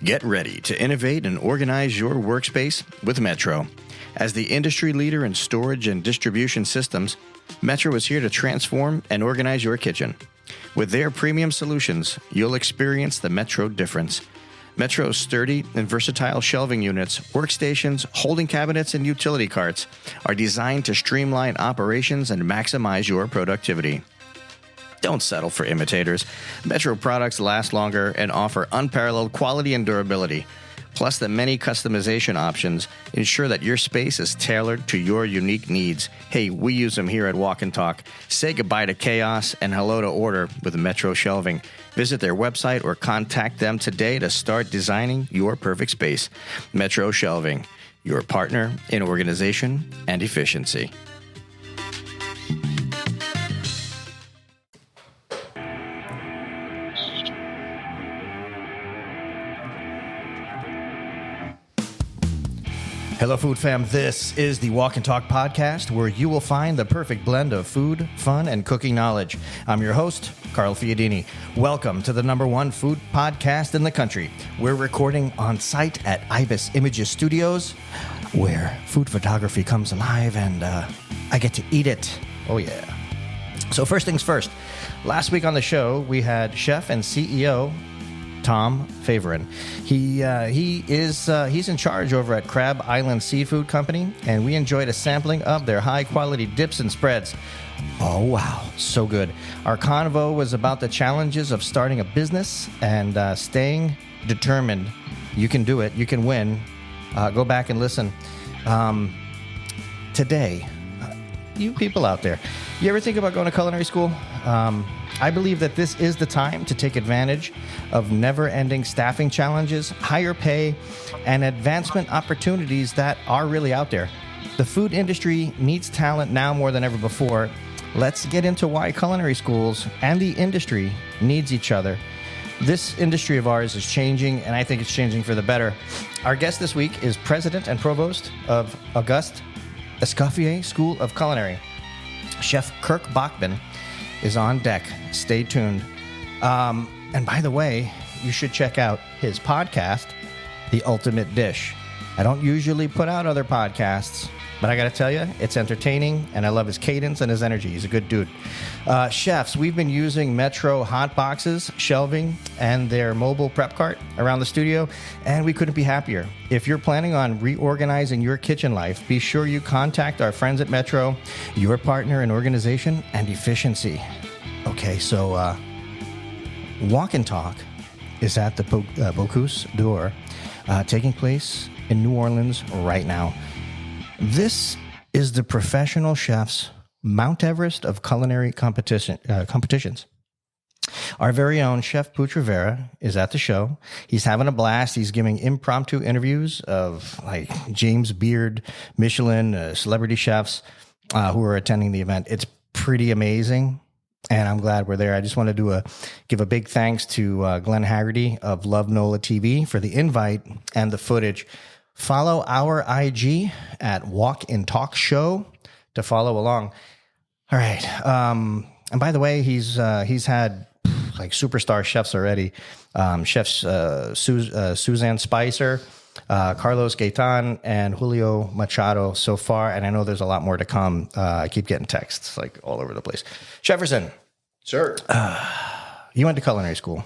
Get ready to innovate and organize your workspace with Metro. As the industry leader in storage and distribution systems, Metro is here to transform and organize your kitchen. With their premium solutions, you'll experience the Metro difference. Metro's sturdy and versatile shelving units, workstations, holding cabinets, and utility carts are designed to streamline operations and maximize your productivity. Don't settle for imitators. Metro products last longer and offer unparalleled quality and durability. Plus, the many customization options ensure that your space is tailored to your unique needs. Hey, we use them here at Walk and Talk. Say goodbye to chaos and hello to order with Metro Shelving. Visit their website or contact them today to start designing your perfect space. Metro Shelving, your partner in organization and efficiency. Hello, Food Fam. This is the Walk and Talk podcast, where you will find the perfect blend of food, fun, and cooking knowledge. I'm your host, Carl Fiadini. Welcome to the #1 food podcast in the country. We're recording on site at Ibis Images Studios, where food photography comes alive, and I get to eat it. Oh, yeah. So first things first. Last week on the show, we had chef and CEO Thom Favorin. He's in charge over at Crab Island Seafood Company, and we enjoyed a sampling of their high-quality dips and spreads. Oh, wow, so good. Our convo was about the challenges of starting a business and staying determined. You can do it. You can win. Go back and listen. Today, you people out there, you ever think about going to culinary school? I believe that this is the time to take advantage of never-ending staffing challenges, higher pay, and advancement opportunities that are really out there. The food industry needs talent now more than ever before. Let's get into why culinary schools and the industry needs each other. This industry of ours is changing, and I think it's changing for the better. Our guest this week is President and Provost of Auguste Escoffier School of Culinary. Chef Kirk Bachman is on deck. Stay tuned. And by the way, you should check out his podcast, The Ultimate Dish. I don't usually put out other podcasts, but I got to tell you, it's entertaining, and I love his cadence and his energy. He's a good dude. Chefs, we've been using Metro hot boxes, shelving, and their mobile prep cart around the studio, and we couldn't be happier. If you're planning on reorganizing your kitchen life, be sure you contact our friends at Metro, your partner in organization and efficiency. Okay, so Walk and Talk is at the Bocuse door, taking place in New Orleans right now. This is the professional chef's Mount Everest of culinary competitions. Our very own Chef Pooch Rivera is at the show. He's having a blast. He's giving impromptu interviews of like James Beard, Michelin, celebrity chefs who are attending the event. It's pretty amazing, and I'm glad we're there. I just want to give a big thanks to Glenn Haggerty of Love NOLA TV for the invite and the footage. Follow our IG at Walk and Talk Show to follow along. All right. And by the way, he's had like superstar chefs already. Chefs Suzanne Spicer, Carlos Gaetan, and Julio Machado so far. And I know there's a lot more to come. I keep getting texts like all over the place. Jefferson. Sure. You went to culinary school.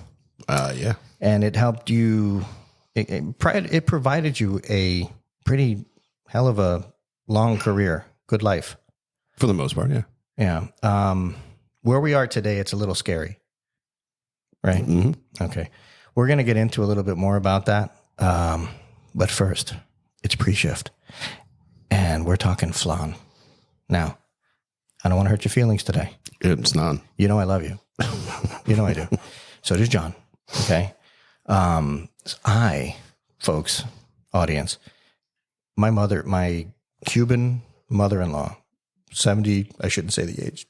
Yeah. And it helped you. It provided you a pretty hell of a long career, good life. For the most part, yeah. Yeah. Where we are today, it's a little scary, right? Mm-hmm. Okay. We're going to get into a little bit more about that. But first, it's pre-shift, and we're talking flan. Now, I don't want to hurt your feelings today. It's none. You know I love you. You know I do. So does John. Okay. Folks, audience, my Cuban mother-in-law, 70, I shouldn't say the age.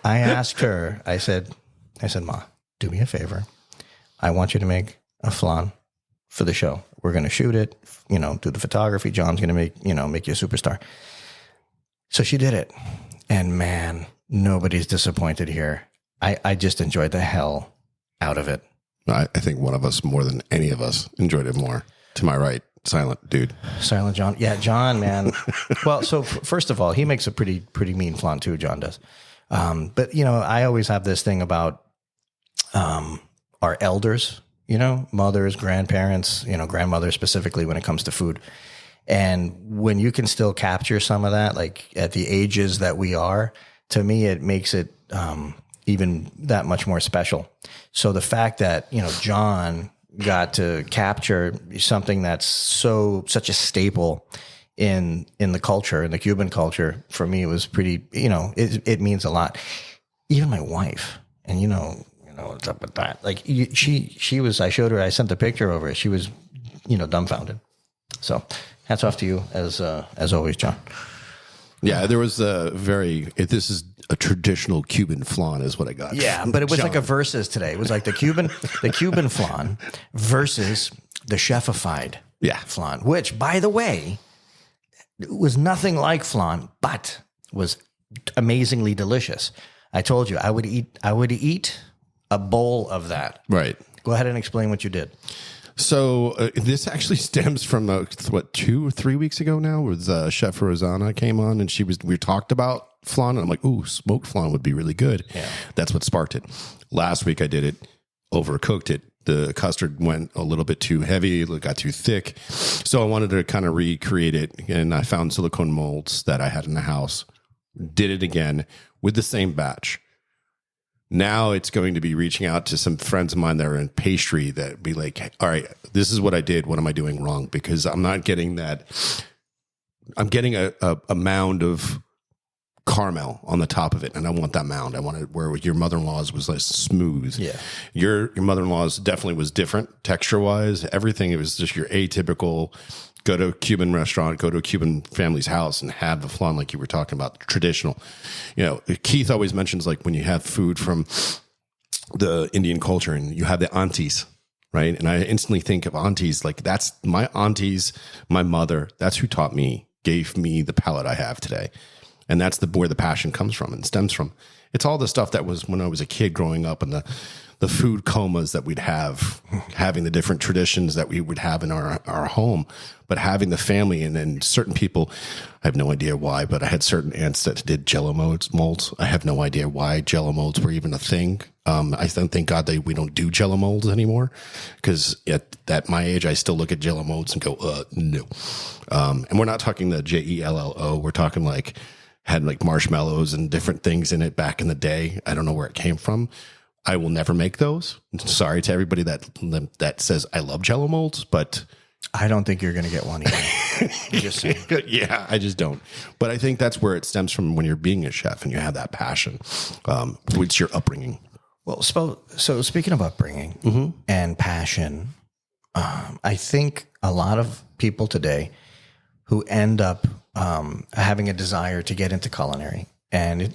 I asked her, I said, Ma, do me a favor. I want you to make a flan for the show. We're going to shoot it, do the photography. John's going to make you a superstar. So she did it. And man, nobody's disappointed here. I just enjoyed the hell out of it. I think one of us more than any of us enjoyed it more. To my right, silent dude. Silent John. Yeah, John, man. Well, so first of all, he makes a pretty mean flan too, John does. But, I always have this thing about our elders, mothers, grandparents, grandmothers specifically when it comes to food. And when you can still capture some of that, like at the ages that we are, to me, it makes it even that much more special. So the fact that, John got to capture something that's such a staple in the culture, in the Cuban culture, for me, was pretty, it means a lot. Even my wife, and what's up with that? Like she was, I showed her, I sent the picture over it. She was, dumbfounded. So hats off to you as always, John. Yeah, there was this is a traditional Cuban flan is what I got. Yeah, but it was like a versus today. It was like the Cuban flan versus the chefified flan, which, by the way, was nothing like flan, but was amazingly delicious. I told you I would eat a bowl of that. Right. Go ahead and explain what you did. So this actually stems from 2 or 3 weeks ago now, with Chef Rosanna came on, and we talked about flan, and I'm like, ooh, smoked flan would be really good. Yeah. That's what sparked it. Last week I did it, overcooked it. The custard went a little bit too heavy, it got too thick. So I wanted to kind of recreate it, and I found silicone molds that I had in the house, did it again with the same batch. Now it's going to be reaching out to some friends of mine that are in pastry that be like, all right, this is what I did. What am I doing wrong? Because I'm not getting that. I'm getting a mound of caramel on the top of it, and I want that mound. I want it where your mother-in-law's was like smooth. Yeah, your mother-in-law's definitely was different texture-wise. Everything, it was just your atypical. Go to a Cuban restaurant, go to a Cuban family's house and have the flan like you were talking about, traditional. Keith always mentions like when you have food from the Indian culture and you have the aunties, right? And I instantly think of aunties, like that's my aunties, my mother, that's who taught me, gave me the palate I have today. And that's where the passion comes from and stems from. It's all the stuff that was when I was a kid growing up, and the food comas that we'd have, having the different traditions that we would have in our home, but having the family, and then certain people, I have no idea why, but I had certain aunts that did Jell-O molds. I have no idea why Jell-O molds were even a thing. I thank God that we don't do Jell-O molds anymore, because at my age, I still look at Jell-O molds and go, no. And we're not talking the JELLO. We're talking like had like marshmallows and different things in it back in the day. I don't know where it came from. I will never make those. Sorry to everybody that says I love Jell-O molds, but I don't think you're going to get one either. Just saying. Yeah, I just don't. But I think that's where it stems from when you're being a chef and you have that passion. It's your upbringing. Well, so speaking of upbringing and passion, I think a lot of people today who end up having a desire to get into culinary, and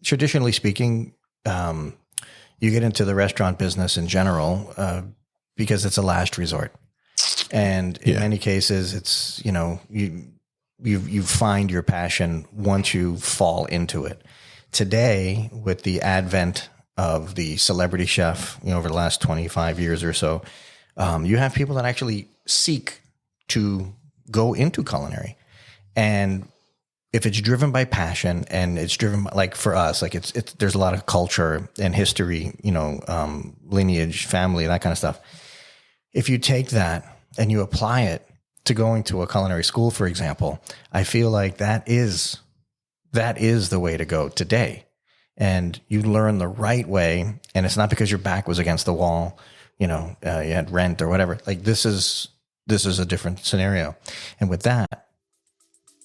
traditionally speaking, you get into the restaurant business in general because it's a last resort, and in many cases, it's you find your passion once you fall into it. Today, with the advent of the celebrity chef, over the last 25 years or so, you have people that actually seek to go into culinary, and if it's driven by passion and it's driven by, like for us, like it's there's a lot of culture and history, lineage, family, that kind of stuff. If you take that and you apply it to going to a culinary school, for example, I feel like that is the way to go today. And you learn the right way, and it's not because your back was against the wall, you had rent or whatever. Like this is a different scenario. And with that,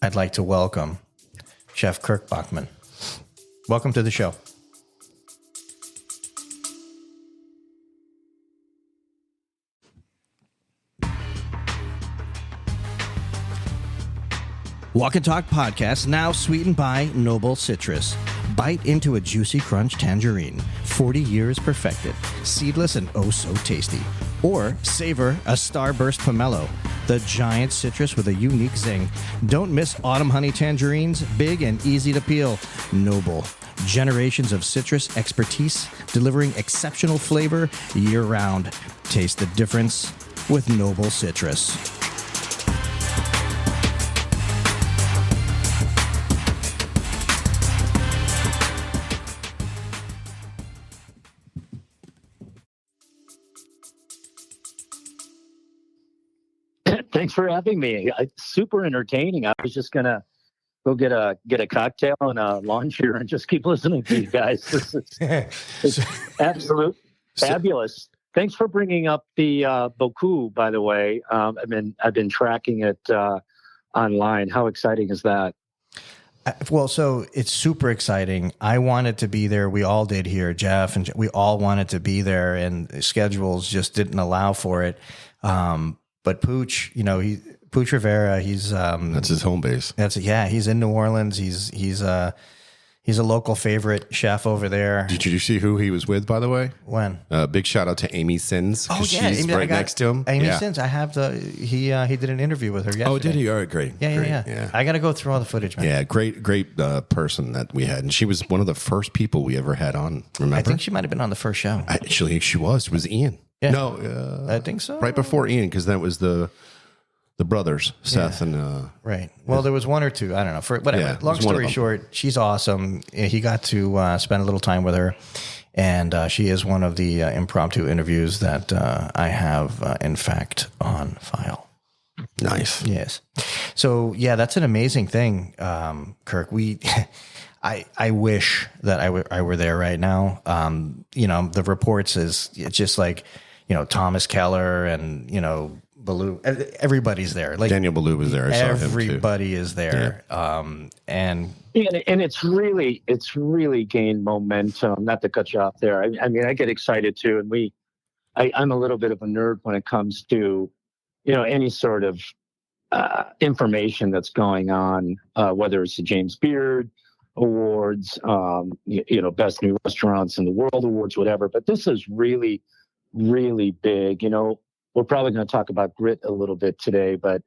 I'd like to welcome Chef Kirk Bachman. Welcome to the show. Walk and Talk podcast, now sweetened by Noble Citrus. Bite into a juicy crunch tangerine, 40 years perfected, seedless and oh so tasty. Or savor a starburst pomelo, the giant citrus with a unique zing. Don't miss autumn honey tangerines, big and easy to peel. Noble. Generations of citrus expertise delivering exceptional flavor year-round. Taste the difference with Noble Citrus. Thanks for having me. Super entertaining. I was just gonna go get a cocktail and a lawn chair and just keep listening to you guys. This is it's absolute fabulous. Thanks for bringing up the Bocuse, by the way. I've been tracking it online. How exciting is that? Well, so it's super exciting. I wanted to be there. We all did here, Jeff, and we all wanted to be there, and schedules just didn't allow for it. But Pooch, Pooch Rivera, he's that's his home base. He's in New Orleans. He's a local favorite chef over there. Did you see who he was with, by the way? When? Big shout out to Amy Sins. Oh, yeah. She's right next to him. Amy Sins. I have he did an interview with her yesterday. Oh, did he? All right, great. Yeah. I got to go through all the footage, man. Yeah, great person that we had. And she was one of the first people we ever had on, remember? I think she might have been on the first show. Actually, she was. It was Ian. Yeah. No, I think so. Right before Ian, because that was the brothers, Seth and right. Well, there was one or two. I don't know. For whatever. Yeah, Long story short, she's awesome. He got to spend a little time with her, and she is one of the impromptu interviews that I have, in fact, on file. Nice. Yes. So yeah, that's an amazing thing, Kirk. I wish that I were there right now. The reports is it's just like, Thomas Keller and, Ballou, everybody's there. Like Daniel Ballou was there. I saw him too. Everybody is there. Yeah. And it's really gained momentum. Not to cut you off there. I mean, I get excited too. And I'm a little bit of a nerd when it comes to, any sort of information that's going on, whether it's the James Beard Awards, best new restaurants in the world awards, whatever. But this is really, really big. We're probably going to talk about grit a little bit today, but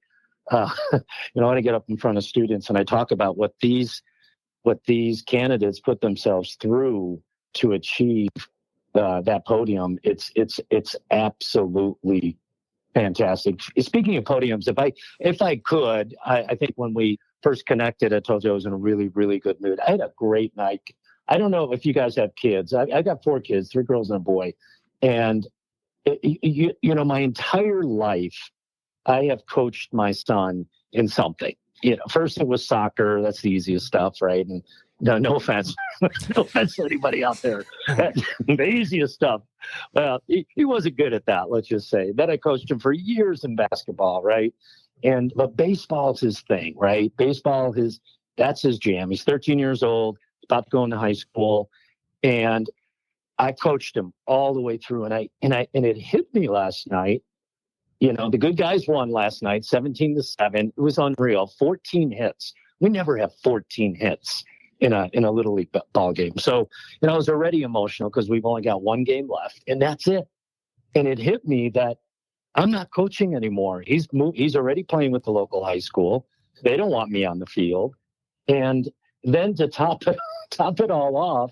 when I get up in front of students and I talk about what these candidates put themselves through to achieve that podium, it's absolutely fantastic. Speaking of podiums, if I could, I think when we first connected, I told you I was in a really, really good mood. I had a great night. I don't know if you guys have kids. I got 4 kids, 3 girls and a boy. And, my entire life, I have coached my son in something. First it was soccer. That's the easiest stuff, right? And no offense. No offense to anybody out there. The easiest stuff. Well, he wasn't good at that, let's just say. Then I coached him for years in basketball, right? But baseball is his thing, right? That's his jam. He's 13 years old, about to go into high school, and I coached him all the way through. And it hit me last night. The good guys won last night, 17-7. It was unreal. 14 hits. We never have 14 hits in a little league ball game. So, I was already emotional because we've only got 1 game left, and that's it. And it hit me that I'm not coaching anymore. He's already playing with the local high school. They don't want me on the field. And then to top it all off,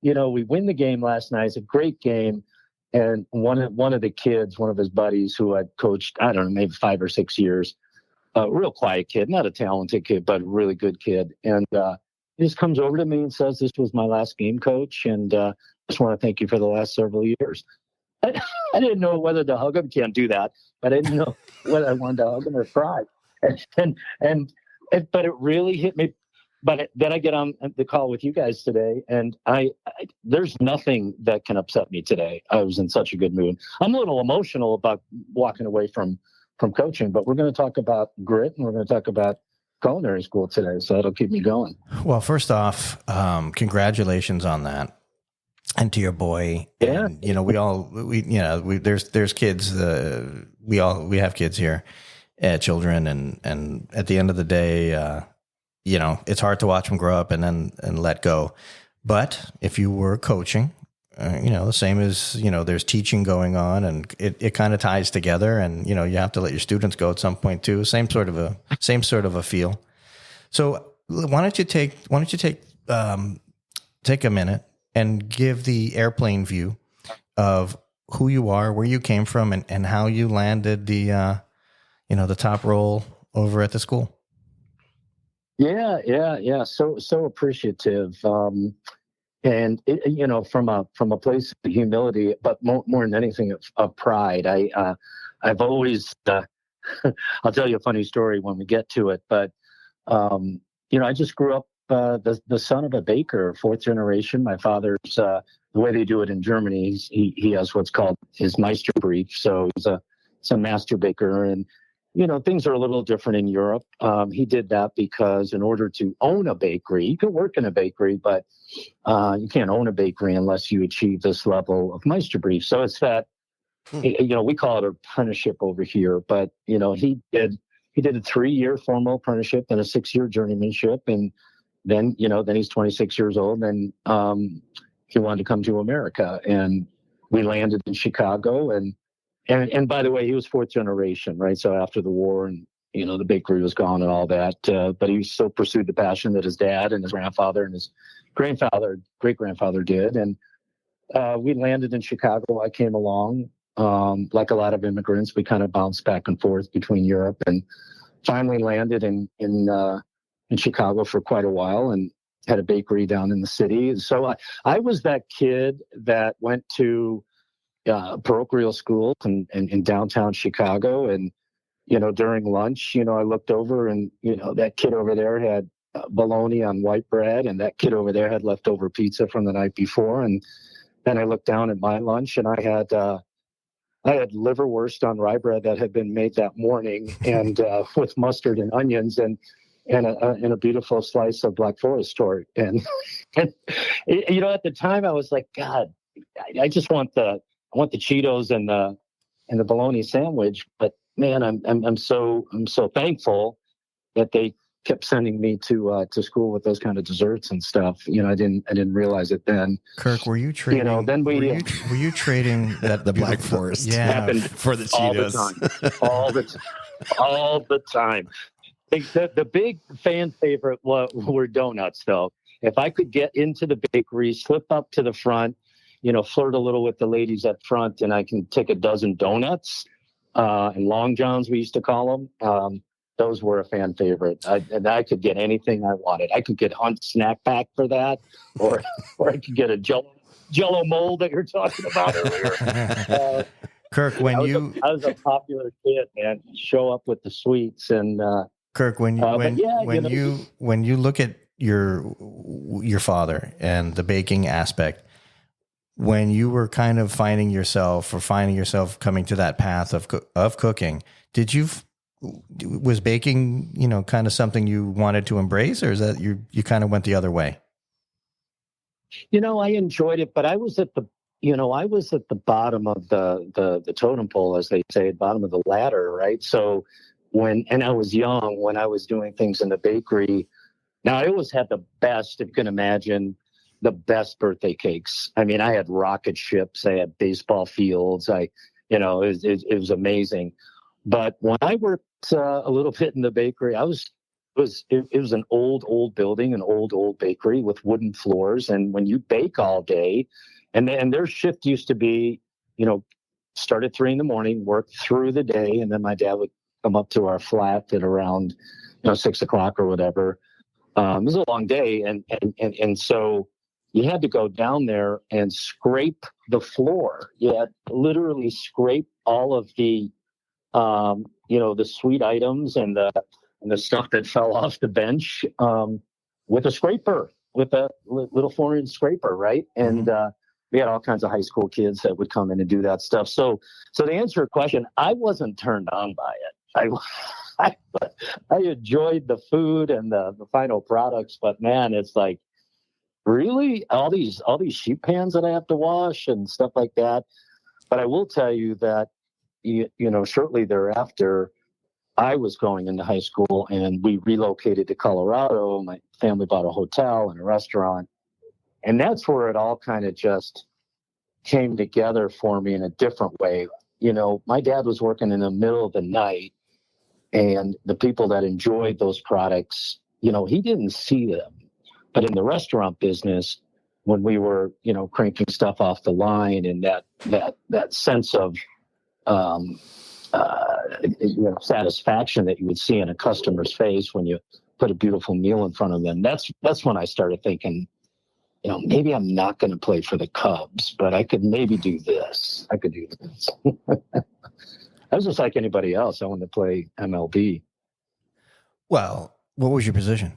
we win the game last night. It's a great game. And one of the kids, one of his buddies who I'd coached, I don't know, maybe 5 or 6 years, a real quiet kid, not a talented kid, but a really good kid. And he just comes over to me and says, "This was my last game, coach. And I just want to thank you for the last several years." I didn't know whether to hug him. Can't do that. But I didn't know whether I wanted to hug him or cry. But it really hit me. But then I get on the call with you guys today, and there's nothing that can upset me today. I was in such a good mood. I'm a little emotional about walking away from coaching, but we're going to talk about grit, and we're going to talk about culinary school today, so that'll keep me going. Well, first off, congratulations on that. And to your boy, yeah. And, there's kids. We have kids here, children, and at the end of the day, it's hard to watch them grow up and let go. But if you were coaching, the same as there's teaching going on, and it kind of ties together. And you have to let your students go at some point too. Same sort of a feel. So why don't you take take a minute and give the airplane view of who you are, where you came from, and how you landed the top role over at the school? Yeah. So appreciative. And from a place of humility, but more than anything of pride. I've always, I'll tell you a funny story when we get to it, but I just grew up the son of a baker, fourth generation. My father's the way they do it in Germany. He has what's called his Meisterbrief, so he's a master baker, and things are a little different in Europe. He did that because in order to own a bakery, you can work in a bakery, but you can't own a bakery unless you achieve this level of Meisterbrief. So it's that, we call it apprenticeship over here, but he did a 3-year formal apprenticeship and a 6-year journeymanship, and then he's 26 years old, and he wanted to come to America, and we landed in Chicago, and by the way, he was fourth generation, right? So after the war, and the bakery was gone and all that, but he still pursued the passion that his dad and his grandfather and his great grandfather did, and we landed in Chicago. I came along. Like a lot of immigrants, we kind of bounced back and forth between Europe, and finally landed in Chicago for quite a while, and had a bakery down in the city. So I was that kid that went to parochial school in downtown Chicago, and during lunch, I looked over, and that kid over there had bologna on white bread, and that kid over there had leftover pizza from the night before, and then I looked down at my lunch, and I had liverwurst on rye bread that had been made that morning, and with mustard and onions, and a beautiful slice of Black Forest tort. And at the time I was like, God, I just want the Cheetos and the bologna sandwich. But man, I'm so thankful that they kept sending me to school with those kind of desserts and stuff. I didn't realize it then. Kirk, were you trading? Then were you trading that the Black Forest? Yeah, for the Cheetos all the time. The big fan favorite were donuts, though. If I could get into the bakery, slip up to the front, flirt a little with the ladies up front, and I can take a dozen donuts and long johns, we used to call them. Those were a fan favorite. I could get anything I wanted. I could get Hunt snack pack for that, or I could get a Jello mold that you're talking about earlier. Kirk, I was a popular kid, man. Show up with the sweets, and Kirk, when you look at your father and the baking aspect, when you were kind of finding yourself coming to that path of cooking, was baking, kind of something you wanted to embrace, or is that you kind of went the other way? I enjoyed it, but I was at the bottom of the totem pole, as they say, bottom of the ladder, right? So and I was young when I was doing things in the bakery. Now I always had the best, if you can imagine, the best birthday cakes. I mean, I had rocket ships, I had baseball fields, it was amazing. But when I worked a little bit in the bakery, it was an old building, an old bakery with wooden floors. And when you bake all day, and their shift used to be, start at 3 a.m, work through the day, and then my dad would come up to our flat at around 6 o'clock or whatever. It was a long day, and so you had to go down there and scrape the floor. You had to literally scrape all of the the sweet items and the stuff that fell off the bench with a scraper, with a little 4-inch scraper, right? And we had all kinds of high school kids that would come in and do that stuff. So to answer your question, I wasn't turned on by it. I enjoyed the food and the final products, but man, it's like, really, all these sheet pans that I have to wash and stuff like that. But I will tell you that shortly thereafter, I was going into high school, and we relocated to Colorado. My family bought a hotel and a restaurant, and that's where it all kind of just came together for me in a different way. My dad was working in the middle of the night, and the people that enjoyed those products, he didn't see them. But in the restaurant business, when we were, cranking stuff off the line, and that sense of satisfaction that you would see in a customer's face when you put a beautiful meal in front of them. That's when I started thinking, maybe I'm not going to play for the Cubs, but I could maybe do this. I could do this. I was just like anybody else. I wanted to play MLB. Well, what was your position?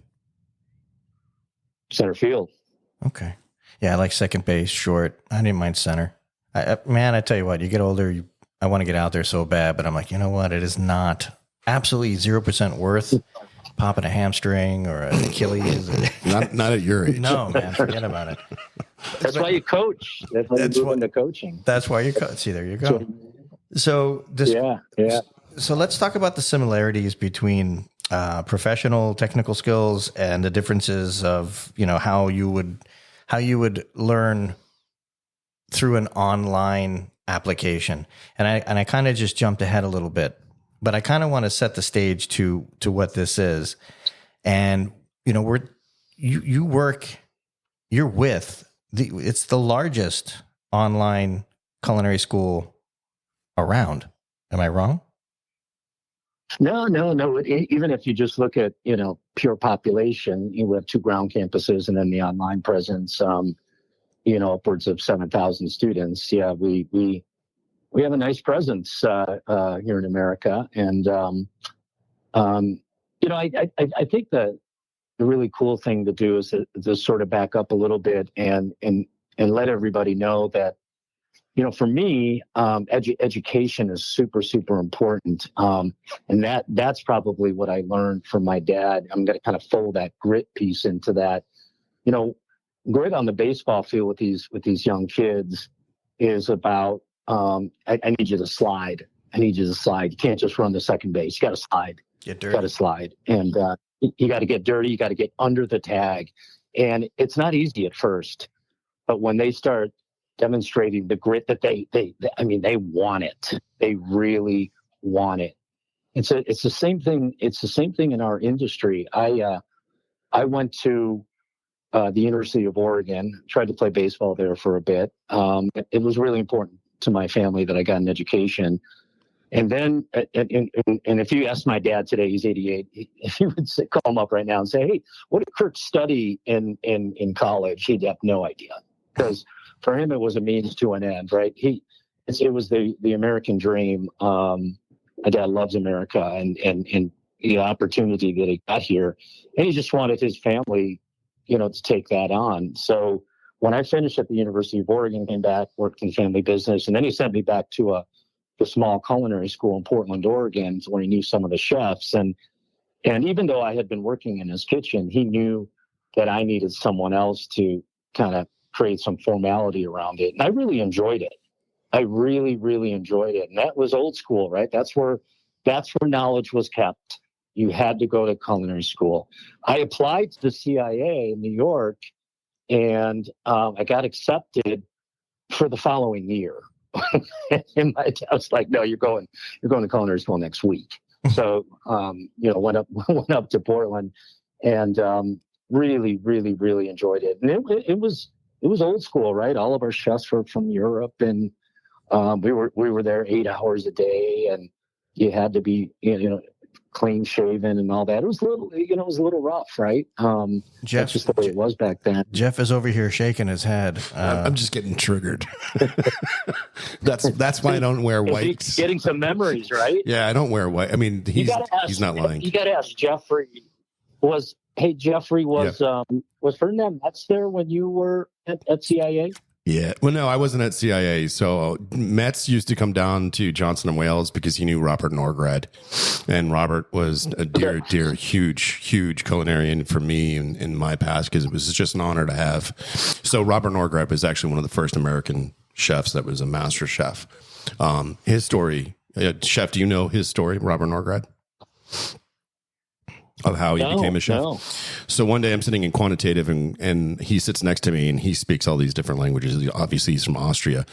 Center field. Okay. Yeah, I like second base, short. I didn't mind center. I tell you what, you get older, I want to get out there so bad, but I'm like, you know what? It is not absolutely 0% worth popping a hamstring or an Achilles. Not at your age. No, man, forget about it. That's why you coach. That's why you move into coaching. That's why you coach. See, there you go. So let's talk about the similarities between professional technical skills and the differences of, how you would learn through an online application. And I kind of just jumped ahead a little bit, but I kind of want to set the stage to what this is. And, it's the largest online culinary school around. Am I wrong? No. Even if you just look at, pure population, we have 2 ground campuses and then the online presence, upwards of 7,000 students. Yeah, we have a nice presence here in America. And, I think the really cool thing to do is to sort of back up a little bit and let everybody know that, for me, education is super, super important. And that's probably what I learned from my dad. I'm going to kind of fold that grit piece into that. Grit on the baseball field with these young kids is about, I need you to slide. You can't just run the second base. You got to slide. Get dirty. You got to slide. And you got to get dirty. You got to get under the tag. And it's not easy at first. But when they start demonstrating the grit that they want it. They really want it. It's the same thing. It's the same thing in our industry. I went to the University of Oregon, tried to play baseball there for a bit. It was really important to my family that I got an education. And then, and if you ask my dad today, he's 88, if you would call him up right now and say, hey, what did Kirk study in college? He'd have no idea. Because for him, it was a means to an end, right? It was the American dream. My dad loves America and the opportunity that he got here. And he just wanted his family, to take that on. So when I finished at the University of Oregon, came back, worked in family business, and then he sent me back to the small culinary school in Portland, Oregon, where he knew some of the chefs. And even though I had been working in his kitchen, he knew that I needed someone else to kind of create some formality around it. And I really enjoyed it. I really, really enjoyed it. And that was old school, right? That's where knowledge was kept. You had to go to culinary school. I applied to the CIA in New York, and I got accepted for the following year. And my dad was like, "No, you're going to culinary school next week." So, went up to Portland, and really, really, really enjoyed it. And it was old school, right? All of our chefs were from Europe, and we were there 8 hours a day, and you had to be, clean shaven and all that. It was a little rough, right? That's just the way it was back then. Jeff is over here shaking his head. I'm just getting triggered. That's why I don't wear whites. Getting some memories, right? Yeah, I don't wear white. I mean, he's not lying. You got to ask Jeffrey. Was Ferdinand Metz there when you were at CIA? Yeah. Well, no, I wasn't at CIA. So Metz used to come down to Johnson & Wales because he knew Robert Norgrad. And Robert was a dear, huge culinarian for me in my past, because it was just an honor to have. So Robert Norgrad was actually one of the first American chefs that was a master chef. His story, Chef, do you know his story, Robert Norgrad? Of how he became a chef. No. So one day I'm sitting in quantitative and he sits next to me and he speaks all these different languages. Obviously he's from Austria.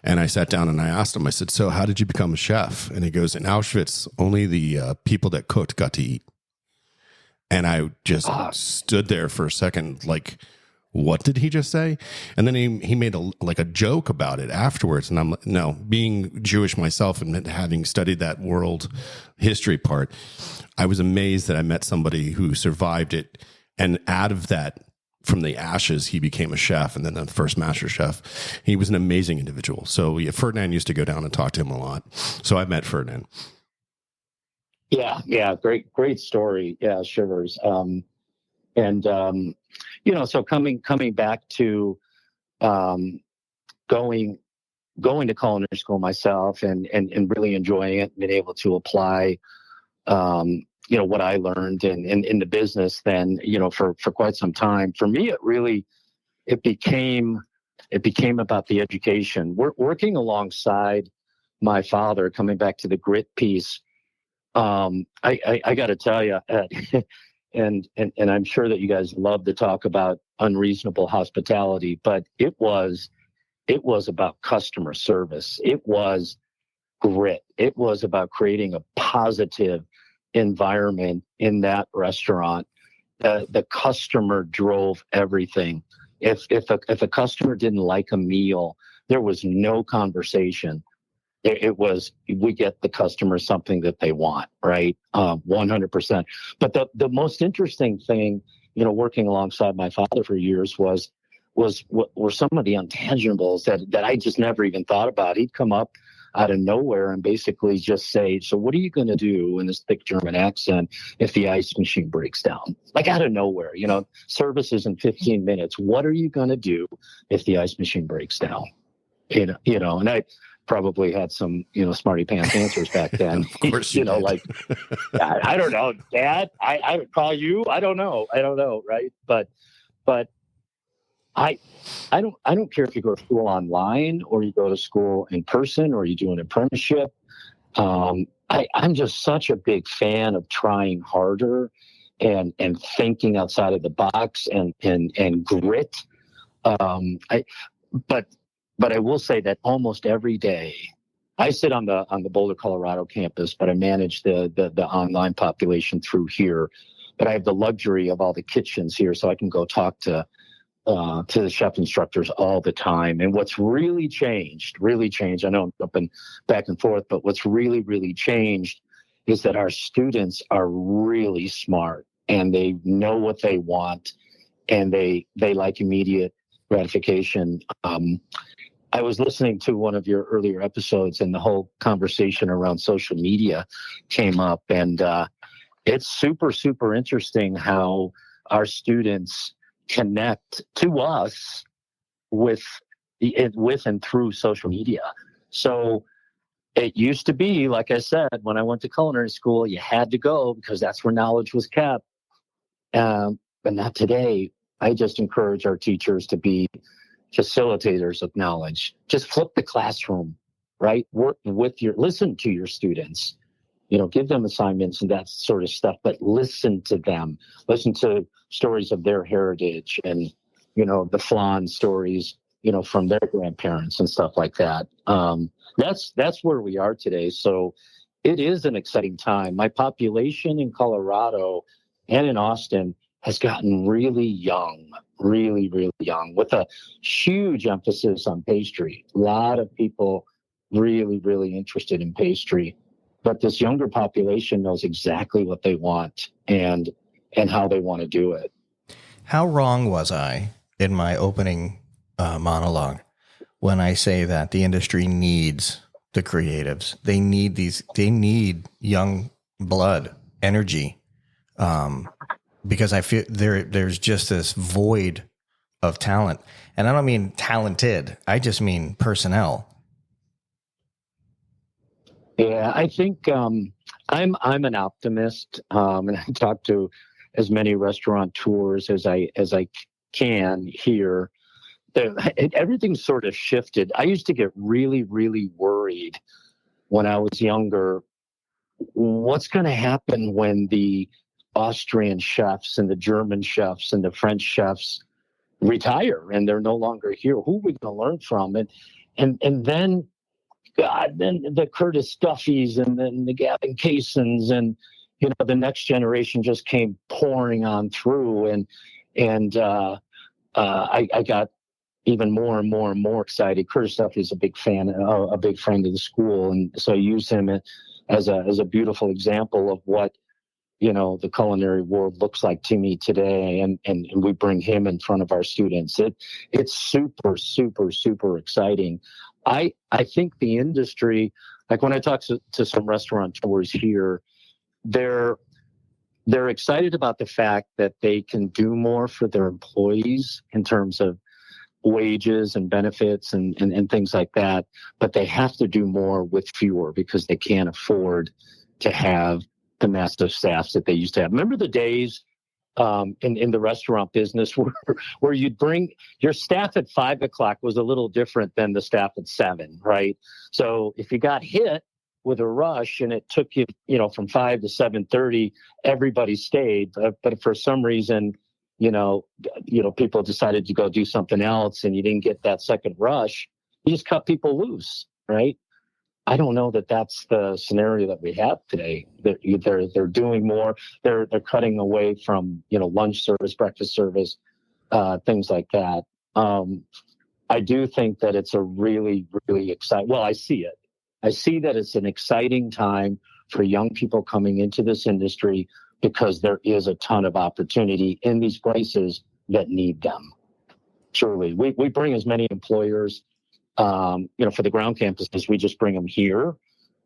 And I sat down and I asked him, I said, so how did you become a chef? And he goes, in Auschwitz, only the people that cooked got to eat. And I just stood there for a second, like, what did he just say? And then he made a joke about it afterwards. And I'm like, no, being Jewish myself and having studied that world history part, I was amazed that I met somebody who survived it. And out of that, from the ashes, he became a chef and then the first master chef. He was an amazing individual. So yeah, Ferdinand used to go down and talk to him a lot. So I met Ferdinand. Yeah. Great story. Yeah. Shivers. So coming back to, going to culinary school myself and really enjoying it, being able to apply, what I learned in the business then, for quite some time. For me, it became about the education. Working alongside my father, coming back to the grit piece. I got to tell you, and I'm sure that you guys love to talk about unreasonable hospitality, but it was about customer service. It was grit. It was about creating a positive environment in that restaurant. The customer drove everything. If a customer didn't like a meal, there was no conversation. It was, we get the customer something that they want, right? 100%. But the most interesting thing, working alongside my father for years were some of the intangibles that I just never even thought about. He'd come up out of nowhere and basically just say, so what are you going to do in this thick German accent if the ice machine breaks down? Like out of nowhere, service is in 15 minutes. What are you going to do if the ice machine breaks down? And I probably had some, smarty pants answers back then. Of course you did. Like, I don't know, Dad, I would call you. I don't know. Right. But I don't care if you go to school online or you go to school in person or you do an apprenticeship. I'm just such a big fan of trying harder and thinking outside of the box and grit. But I will say that almost every day, I sit on the Boulder, Colorado campus, but I manage the online population through here. But I have the luxury of all the kitchens here, so I can go talk to the chef instructors all the time. And what's really changed, I know I'm jumping back and forth, but what's really, really changed is that our students are really smart and they know what they want and they like immediate gratification. I was listening to one of your earlier episodes and the whole conversation around social media came up, and it's super, super interesting how our students connect to us with and through social media. So it used to be, like I said, when I went to culinary school, you had to go because that's where knowledge was kept. But not today. I just encourage our teachers to be facilitators of knowledge. Just flip the classroom, right? Listen to your students, give them assignments and that sort of stuff, but listen to them, listen to stories of their heritage and, the flan stories, from their grandparents and stuff like that. That's where we are today. So it is an exciting time. My population in Colorado and in Austin has gotten really young, really, really young, with a huge emphasis on pastry. A lot of people really, really interested in pastry. But this younger population knows exactly what they want and how they want to do it. How wrong was I in my opening monologue when I say that the industry needs the creatives? They need young blood, energy, because I feel there's just this void of talent. And I don't mean talented. I just mean personnel. Yeah, I think I'm an optimist, and I talk to as many restaurateurs as I can here. Everything's sort of shifted. I used to get really, really worried when I was younger. What's going to happen when the Austrian chefs and the German chefs and the French chefs retire and they're no longer here? Who are we going to learn from? And then, God, then the Curtis Duffys and then the Gavin Caissons and the next generation just came pouring on through, and I got even more and more and more excited. Curtis Duffy is a big fan, a big friend of the school, and so I use him as a beautiful example of what the culinary world looks like to me today, and we bring him in front of our students. It's super, super, super exciting. I think the industry, like when I talk to some restaurateurs here, they're excited about the fact that they can do more for their employees in terms of wages and benefits and things like that, but they have to do more with fewer because they can't afford to have the massive staffs that they used to have. Remember the days in the restaurant business where you'd bring your staff at 5 o'clock was a little different than the staff at 7, right? So if you got hit with a rush and it took you, from 5 to 7:30, everybody stayed. But if for some reason, people decided to go do something else and you didn't get that second rush, you just cut people loose, right? I don't know that that's the scenario that we have today. They're doing more. They're cutting away from lunch service, breakfast service, things like that. I do think that it's a really, really exciting. Well, I see it. I see that it's an exciting time for young people coming into this industry because there is a ton of opportunity in these places that need them. Truly, we bring as many employers. For the ground campuses, we just bring them here,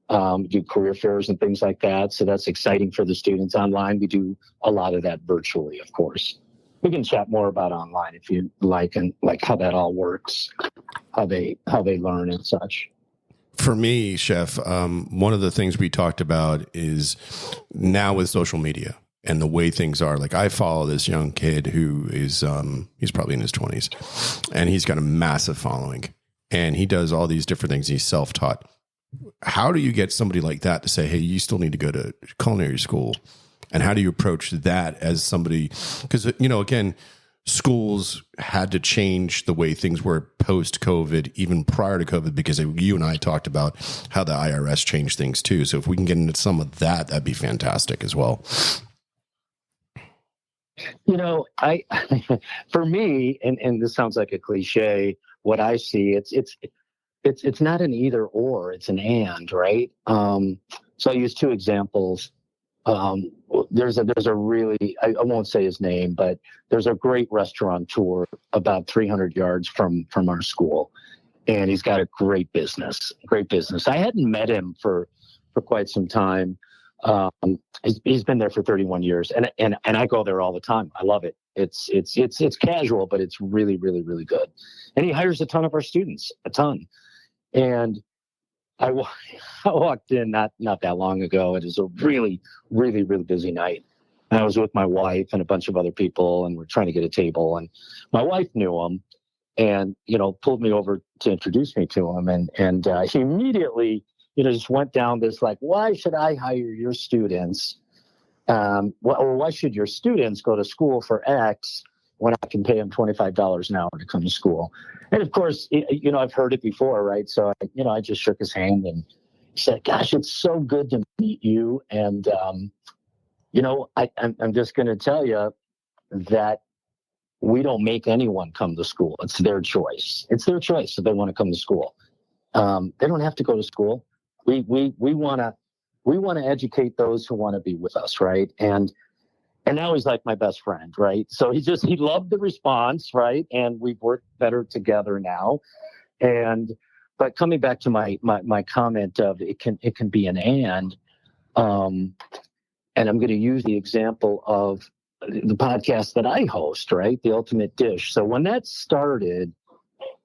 do career fairs and things like that. So that's exciting for the students. Online, we do a lot of that virtually, of course. We can chat more about online if you like, and like how that all works, how they learn and such. For me, Chef, one of the things we talked about is now with social media and the way things are. Like I follow this young kid who is he's probably in his 20s, and he's got a massive following. And he does all these different things. He's self-taught. How do you get somebody like that to say, hey, you still need to go to culinary school? And how do you approach that as somebody? Because, again, schools had to change the way things were post-COVID, even prior to COVID, because you and I talked about how the IRS changed things too. So if we can get into some of that, that'd be fantastic as well. I for me, and this sounds like a cliche, what I see, it's not an either or, it's an and, right? So I use two examples. There's a really, I won't say his name, but there's a great restaurateur about 300 yards from our school, and he's got a great business. I hadn't met him for quite some time. He's been there for 31 years, and I go there all the time. I love it. It's casual, but it's really, really, really good. And he hires a ton of our students, a ton. And I walked in not that long ago. It was a really, really, really busy night. And I was with my wife and a bunch of other people, and we're trying to get a table. And my wife knew him, and pulled me over to introduce me to him. And he immediately just went down this like, why should I hire your students? Or why should your students go to school for X when I can pay them $25 an hour to come to school? And of course, I've heard it before, right? So, I just shook his hand and said, gosh, it's so good to meet you. And, I'm just going to tell you that we don't make anyone come to school. It's their choice. It's their choice if they want to come to school. They don't have to go to school. We want to educate those who want to be with us, right? And now he's like my best friend, right? So he loved the response, right? And we've worked better together now. But coming back to my comment of it can be an and I'm going to use the example of the podcast that I host, right? The Ultimate Dish. So when that started,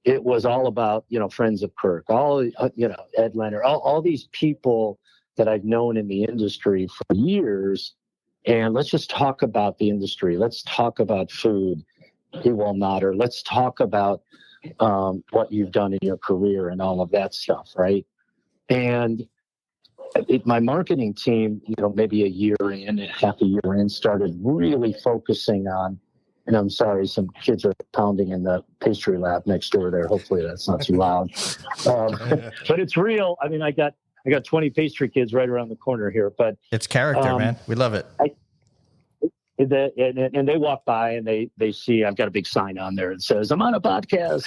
it was all about, friends of Kirk, Ed Leonard, all these people that I've known in the industry for years. And let's just talk about the industry. Let's talk about food. He will nod, or let's talk about what you've done in your career and all of that stuff, right? And my marketing team, maybe half a year in, started really focusing on, and I'm sorry, some kids are pounding in the pastry lab next door there. Hopefully that's not too loud. But it's real. I mean, I got 20 pastry kids right around the corner here, but it's character, man. We love it. and they walk by and they see I've got a big sign on there that says I'm on a podcast.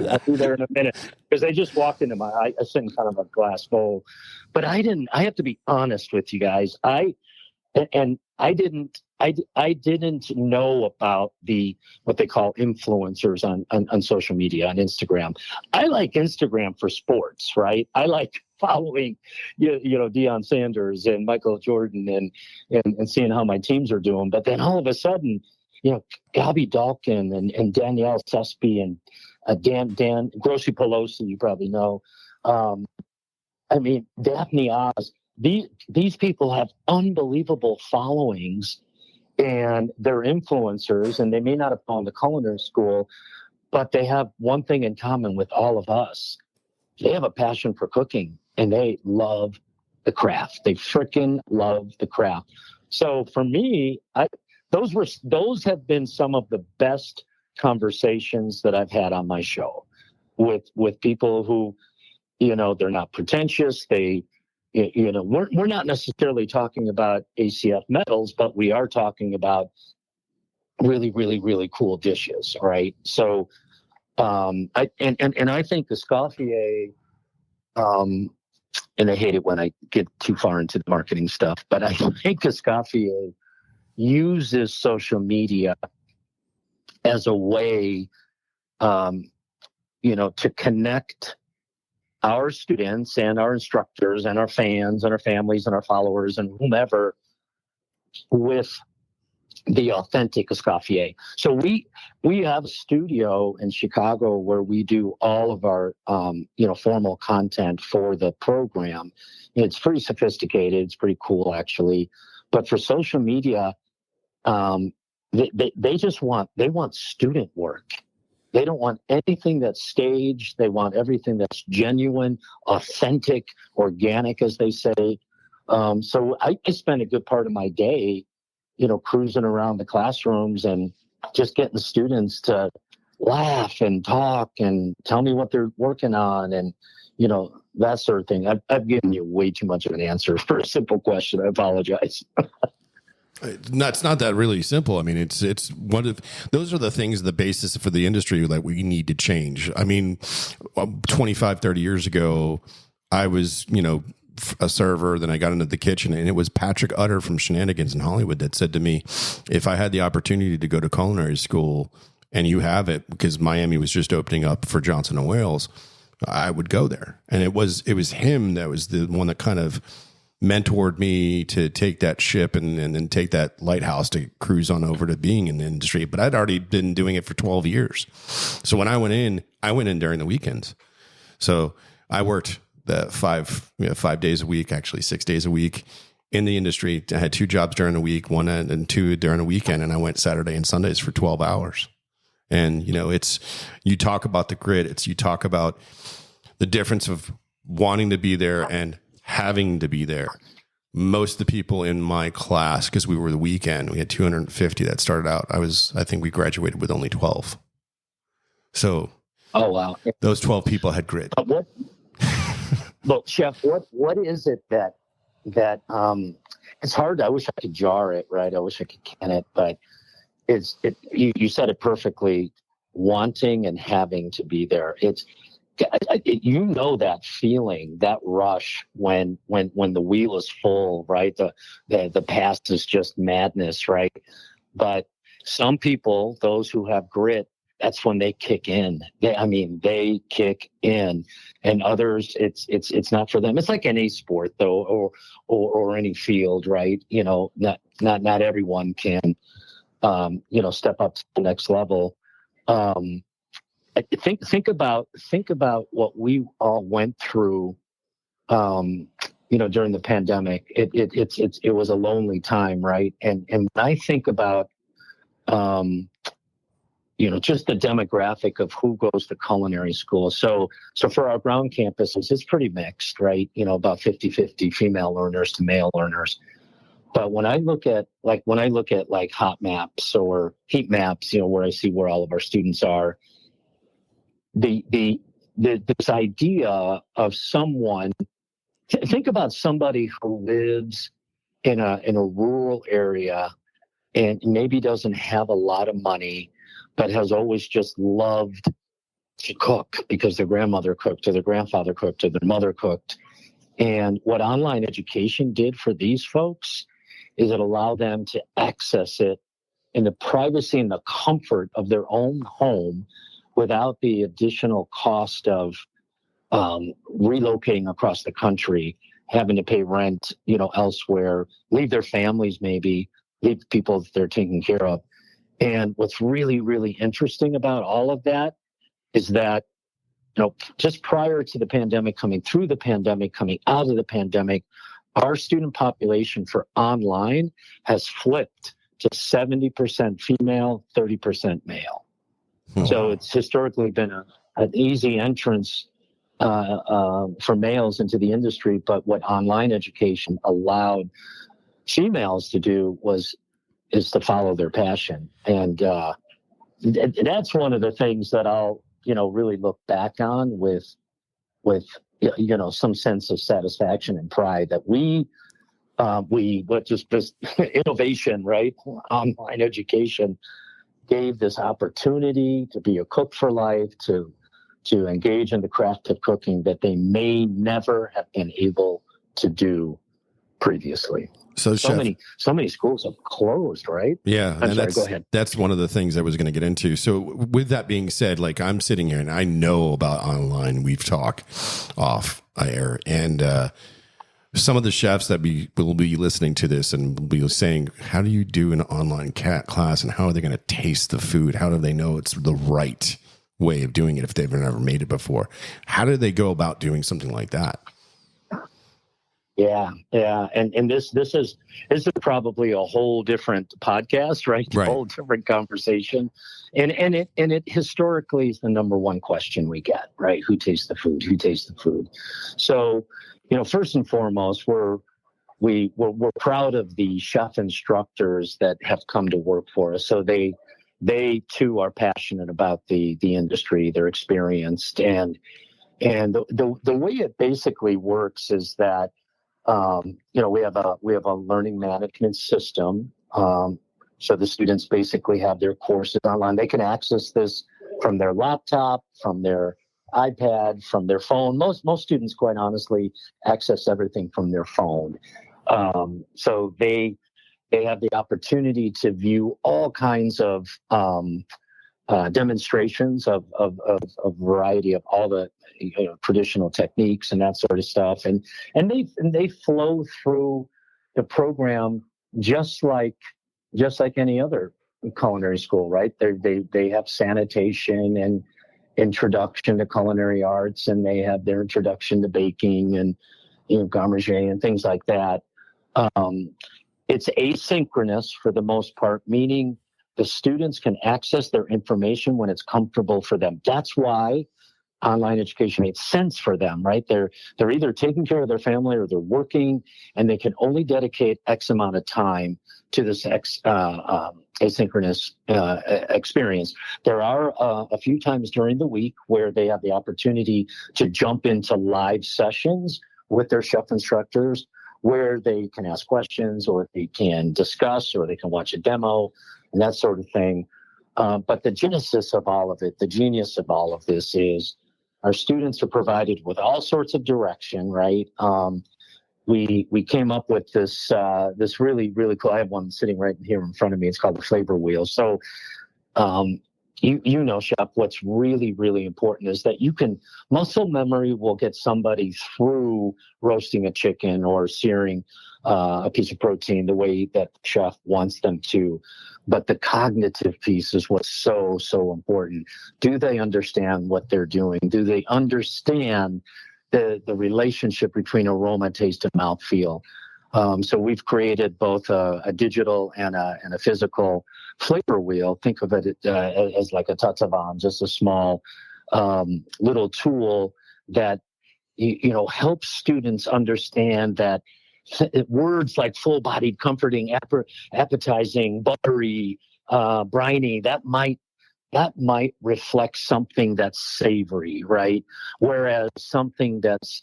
I'll be there in a minute, because they just walked into I sit in kind of a glass bowl, but I have to be honest with you guys. I didn't know about what they call influencers on social media, on Instagram. I like Instagram for sports, right? I like following, Deion Sanders and Michael Jordan and seeing how my teams are doing. But then all of a sudden, Gabby Dalkin and Danielle Sespi and Dan Grossi Pelosi, you probably know. Daphne Oz. These people have unbelievable followings, and they're influencers, and they may not have gone to culinary school, but they have one thing in common with all of us. They have a passion for cooking, and they love the craft. They freaking love the craft. So for me, those have been some of the best conversations that I've had on my show with people who, they're not pretentious. We're not necessarily talking about ACF medals, but we are talking about really, really, really cool dishes, right? So, I think Escoffier, and I hate it when I get too far into the marketing stuff, but I think Escoffier uses social media as a way, to connect our students and our instructors and our fans and our families and our followers and whomever with the authentic Escoffier. So we have a studio in Chicago where we do all of our formal content for the program. It's pretty sophisticated. It's pretty cool, actually. But for social media, they want student work. They don't want anything that's staged. They want everything that's genuine, authentic, organic, as they say. So I spend a good part of my day, cruising around the classrooms and just getting the students to laugh and talk and tell me what they're working on and, that sort of thing. I've given you way too much of an answer for a simple question. I apologize. It's not that really simple. I mean, it's one of those are the things, the basis for the industry that we need to change. I mean, 25, 30 years ago, I was, a server, then I got into the kitchen, and it was Patrick Utter from Shenanigans in Hollywood that said to me, if I had the opportunity to go to culinary school and you have it, because Miami was just opening up for Johnson and Wales, I would go there. And it was him that was the one that kind of mentored me to take that ship and then take that lighthouse to cruise on over to being in the industry. But I'd already been doing it for 12 years. So when I went in during the weekends. So I worked the 5 days a week, actually 6 days a week in the industry. I had 2 jobs during the week, 1 and 2 during the weekend. And I went Saturday and Sundays for 12 hours. And, you talk about the grit. You talk about the difference of wanting to be there and having to be there. Most of the people in my class, because we were the weekend, we had 250 that started out. I think we graduated with only 12. So, oh wow, those 12 people had grit. Look, Chef, what is it that it's hard. I wish I could jar it, right? I wish I could can it, but you said it perfectly. Wanting and having to be there. That feeling, that rush when the wheel is full, right? The past is just madness, right? But some people, those who have grit, that's when they kick in. They kick in, and others, it's not for them. It's like any sport, though, or any field, right? Not everyone can, step up to the next level. Think about what we all went through, during the pandemic. It was a lonely time, right? And when I think about, just the demographic of who goes to culinary school. So for our ground campuses, it's pretty mixed, right? About 50-50 female learners to male learners. But when I look at hot maps or heat maps, where I see where all of our students are, this idea of someone, think about somebody who lives in a rural area and maybe doesn't have a lot of money, but has always just loved to cook because their grandmother cooked or their grandfather cooked or their mother cooked. And what online education did for these folks is it allowed them to access it in the privacy and the comfort of their own home without the additional cost of relocating across the country, having to pay rent, elsewhere, leave their families, maybe leave the people that they're taking care of. And what's really, really interesting about all of that is that, just prior to the pandemic, coming through the pandemic, coming out of the pandemic, our student population for online has flipped to 70% female, 30% male. So it's historically been an easy entrance for males into the industry, but what online education allowed females to do is to follow their passion, and that's one of the things that I'll really look back on with some sense of satisfaction and pride that we just this innovation, right? Online education gave this opportunity to be a cook for life, to engage in the craft of cooking that they may never have been able to do previously. So Chef, many schools have closed, right? Yeah. I'm sorry, go ahead. That's one of the things I was going to get into. So with that being said, like I'm sitting here and I know about online. We've talked off air, and some of the chefs that will be listening to this and will be saying, how do you do an online class, and how are they going to taste the food? How do they know it's the right way of doing it if they've never made it before? How do they go about doing something like that? Yeah. And this is probably a whole different podcast, right? A whole different conversation. And it historically is the number one question we get, right? Who tastes the food? Who tastes the food? So, first and foremost, we're proud of the chef instructors that have come to work for us. So they too are passionate about the industry. They're experienced, and the way it basically works is that we have a learning management system. So the students basically have their courses online. They can access this from their laptop, from their iPad, from their phone. Most students, quite honestly, access everything from their phone. So they have the opportunity to view all kinds of demonstrations of a variety of all the traditional techniques and that sort of stuff, and they flow through the program just like any other culinary school, right? They have sanitation and introduction to culinary arts, and they have their introduction to baking and garmager and things like that. It's asynchronous for the most part, meaning the students can access their information when it's comfortable for them. That's why online education makes sense for them, right? They're either taking care of their family or they're working, and they can only dedicate X amount of time to this asynchronous experience. There are a few times during the week where they have the opportunity to jump into live sessions with their chef instructors, where they can ask questions, or they can discuss, or they can watch a demo, and that sort of thing. But the genesis of all of it, the genius of all of this is our students are provided with all sorts of direction, right? We came up with this really, really cool, I have one sitting right here in front of me. It's called the Flavor Wheel. So, Chef, what's really, really important is that muscle memory will get somebody through roasting a chicken or searing a piece of protein the way that the chef wants them to. But the cognitive piece is what's so, so important. Do they understand what they're doing? Do they understand the relationship between aroma, taste, and mouthfeel? So we've created both a digital and a physical flavor wheel. Think of it as like a Tatsavan, just a small little tool that helps students understand that words like full-bodied, comforting, appetizing, buttery, briny, that might reflect something that's savory, right? Whereas something that's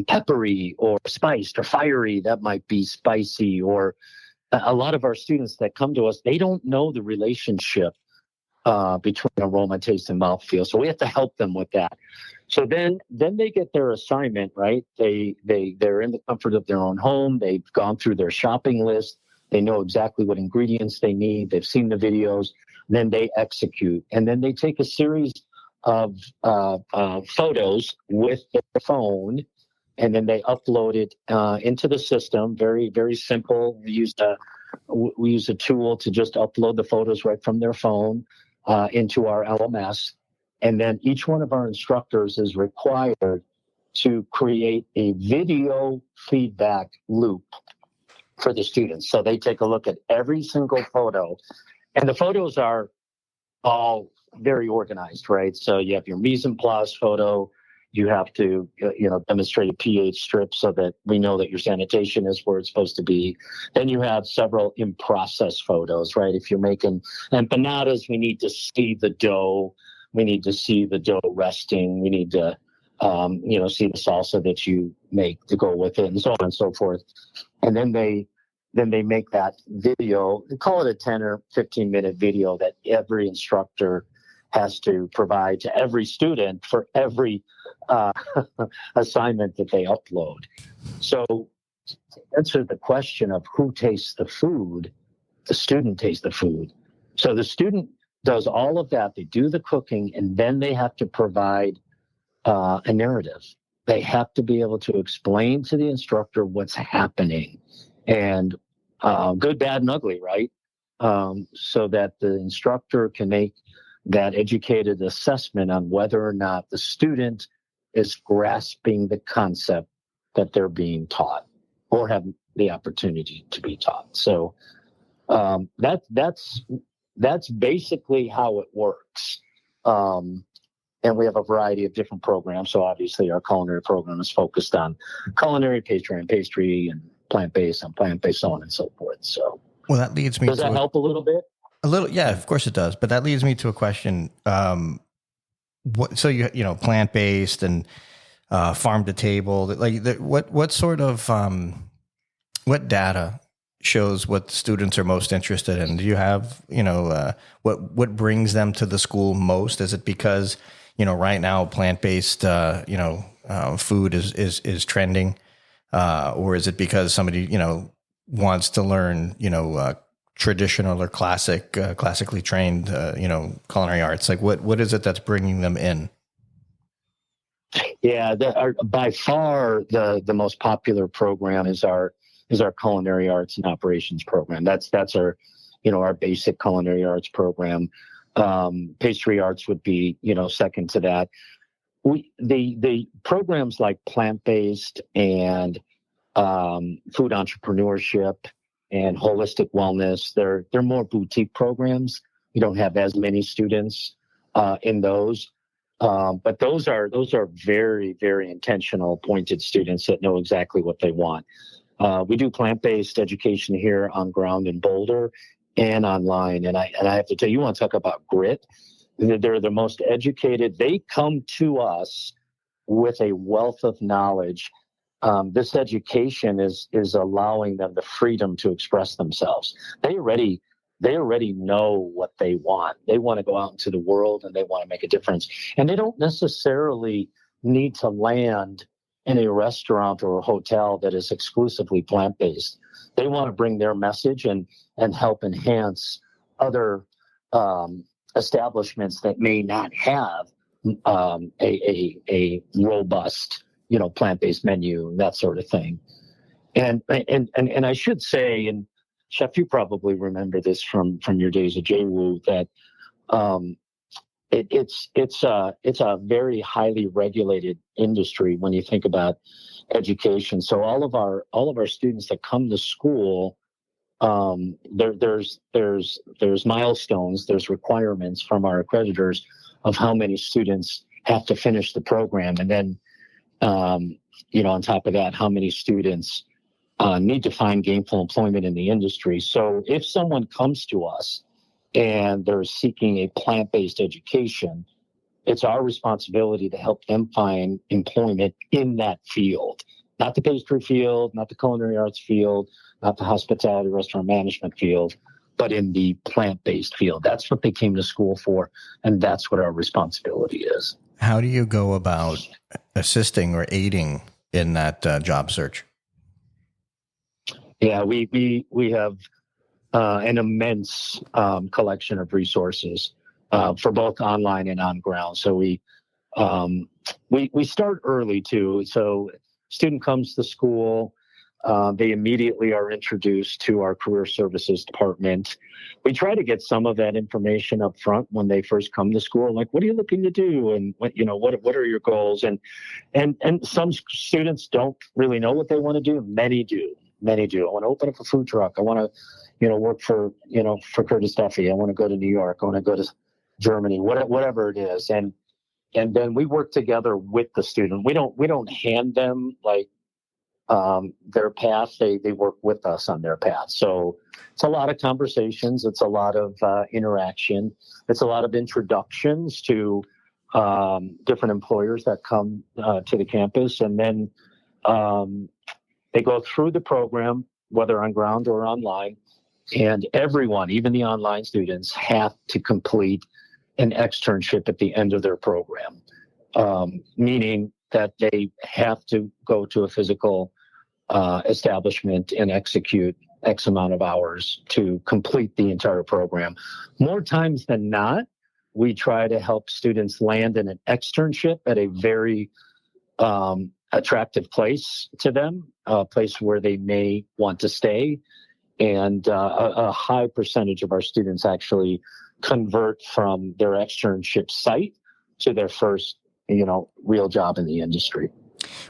peppery or spiced or fiery, that might be spicy, or a lot of our students that come to us, they don't know the relationship between aroma, taste, and mouthfeel. So we have to help them with that. So then they get their assignment, right? They're in the comfort of their own home. They've gone through their shopping list. They know exactly what ingredients they need. They've seen the videos. Then they execute, and then they take a series of photos with their phone, and then they upload it into the system. Very, very simple. We use a tool to just upload the photos right from their phone into our LMS. And then each one of our instructors is required to create a video feedback loop for the students. So they take a look at every single photo, and the photos are all very organized, right? So you have your mise en place photo. You have to, demonstrate a pH strip so that we know that your sanitation is where it's supposed to be. Then you have several in-process photos, right? If you're making empanadas, we need to see the dough. We need to see the dough resting. We need to, see the salsa that you make to go with it, and so on and so forth. And then they make that video, call it a 10 or 15-minute video that every instructor has to provide to every student for every assignment that they upload. So to answer the question of who tastes the food, the student tastes the food. So the student does all of that. They do the cooking, and then they have to provide a narrative. They have to be able to explain to the instructor what's happening, and good, bad, and ugly, right? So that the instructor can make that educated assessment on whether or not the student is grasping the concept that they're being taught or have the opportunity to be taught. So that's basically how it works. And we have a variety of different programs. So obviously our culinary program is focused on culinary, pastry, and plant-based, so on and so forth. So well, that leads me. Does that help a little bit? A little, yeah, of course it does. But that leads me to a question. So you plant-based and farm to table, what sort of what data shows what students are most interested in? Do you have, what brings them to the school most? Is it because, right now plant-based, food is trending, or is it because somebody, wants to learn, traditional or classically trained, culinary arts? Like what is it that's bringing them in? Yeah, by far the most popular program is our culinary arts and operations program. That's our, our basic culinary arts program. Pastry arts would be, second to that. The programs like plant-based and food entrepreneurship and holistic wellness, they're more boutique programs. We don't have as many students in those. But those are very, very intentional, pointed students that know exactly what they want. We do plant-based education here on ground in Boulder and online. And I have to tell you, want to talk about grit. They're the most educated. They come to us with a wealth of knowledge. This education is allowing them the freedom to express themselves. They already know what they want. They want to go out into the world and they want to make a difference. And they don't necessarily need to land in a restaurant or a hotel that is exclusively plant-based. They want to bring their message and help enhance other establishments that may not have a robust, plant-based menu, that sort of thing. And I should say, and Chef, you probably remember this from your days at JWU, that it's a very highly regulated industry when you think about education. So all of our students that come to school, there's milestones, there's requirements from our accreditors of how many students have to finish the program, and then on top of that, how many students need to find gainful employment in the industry. So if someone comes to us and they're seeking a plant-based education, it's our responsibility to help them find employment in that field. not the pastry field, not the culinary arts field, not the hospitality restaurant management field, but in the plant-based field. That's what they came to school for, and that's what our responsibility is. How do you go about assisting or aiding in that job search? Yeah, we have an immense collection of resources for both online and on ground. So we start early too. So student comes to school, they immediately are introduced to our career services department. We try to get some of that information up front when they first come to school, like, what are you looking to do? And what are your goals? And some students don't really know what they want to do. Many do. I want to open up a food truck. I want to, work for Curtis Duffy. I want to go to New York. I want to go to Germany, whatever it is. And then we work together with the student. We don't hand them like their path. They work with us on their path. So it's a lot of conversations. It's a lot of interaction. It's a lot of introductions to different employers that come to the campus. And then they go through the program, whether on ground or online. And everyone, even the online students, have to complete an externship at the end of their program, meaning that they have to go to a physical establishment and execute X amount of hours to complete the entire program. More times than not, we try to help students land in an externship at a very attractive place to them, a place where they may want to stay. And a high percentage of our students actually convert from their externship site to their first, real job in the industry.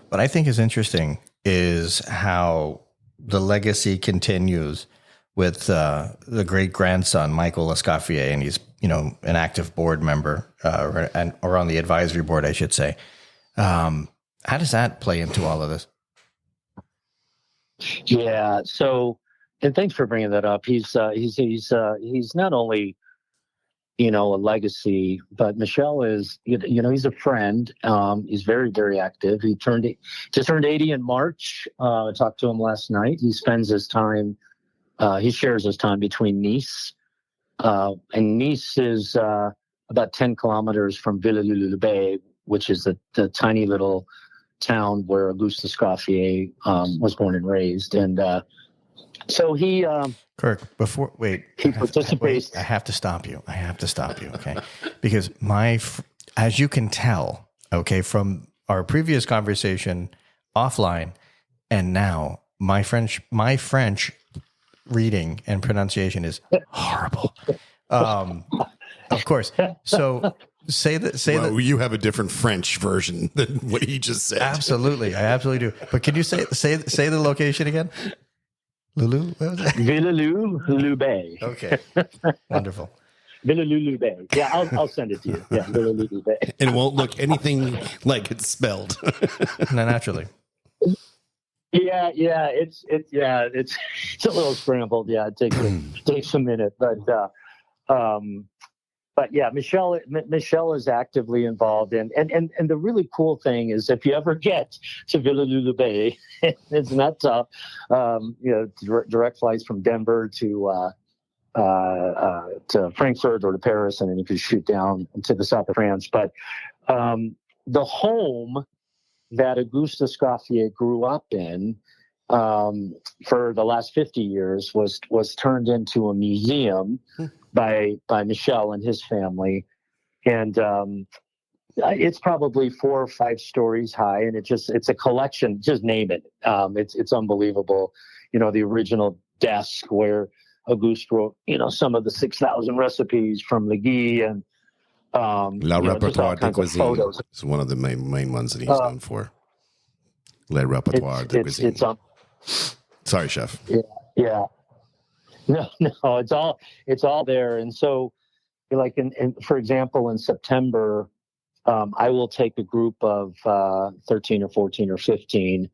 What I think is interesting is how the legacy continues with the great grandson, Michael Escoffier, and he's, an active board member or on the advisory board, I should say. How does that play into all of this? Yeah. So, and thanks for bringing that up. He's not only, a legacy, but Michelle is, he's a friend. He's very, very active. He just turned 80 in March. I talked to him last night. He spends his time, he shares his time between Nice. And Nice is about 10 kilometers from Villers-le-Bel, which is the tiny little town where Auguste Escoffier was born and raised. And so he... Kirk, he participates. I have to stop you. Okay. Because as you can tell, okay, from our previous conversation offline and now my French reading and pronunciation is horrible. Of course. So say that you have a different French version than what he just said. Absolutely. I absolutely do. But can you say the location again? Lulu? What was that? Villers-le-Bel. Okay. Wonderful. Villers-le-Bel. Yeah, I'll send it to you. Yeah, Villers-le-Bel. And it won't look anything like it's spelled. No, naturally. Yeah, it's a little scrambled. Yeah, it takes a minute, but yeah, Michelle is actively involved and the really cool thing is if you ever get to Villers-le-Bel, it's not tough. Direct flights from Denver to Frankfurt or to Paris, and then you can shoot down to the south of France. But the home that Auguste Escoffier grew up in for the last 50 years was turned into a museum by Michel and his family. And it's probably 4 or 5 stories high, and it's a collection, just name it. It's unbelievable. The original desk where Auguste wrote, some of the 6,000 recipes from Le Guy and La Repertoire de Cuisine. It's one of the main ones that he's known for. Le Repertoire de Cuisine. Sorry, Chef. Yeah. No, it's all there. And so, like, for example, in September, I will take a group of 13 or 14 or 15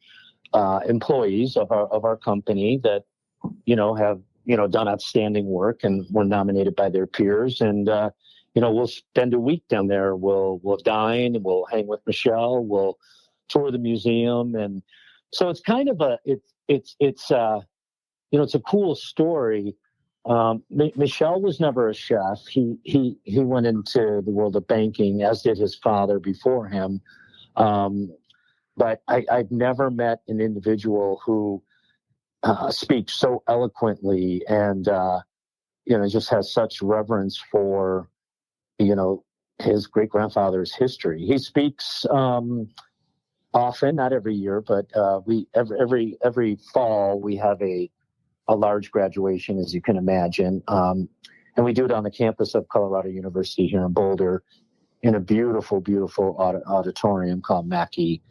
employees of our company that, have, done outstanding work and were nominated by their peers. And, we'll spend a week down there. We'll dine, we'll hang with Michelle, we'll tour the museum. And So it's kind of it's a cool story. Michel was never a chef. He went into the world of banking, as did his father before him. But I've never met an individual who speaks so eloquently and just has such reverence for his great grandfather's history. He speaks often, not every year, but we every fall we have a large graduation, as you can imagine. And we do it on the campus of Colorado University here in Boulder in a beautiful, beautiful auditorium called Mackey.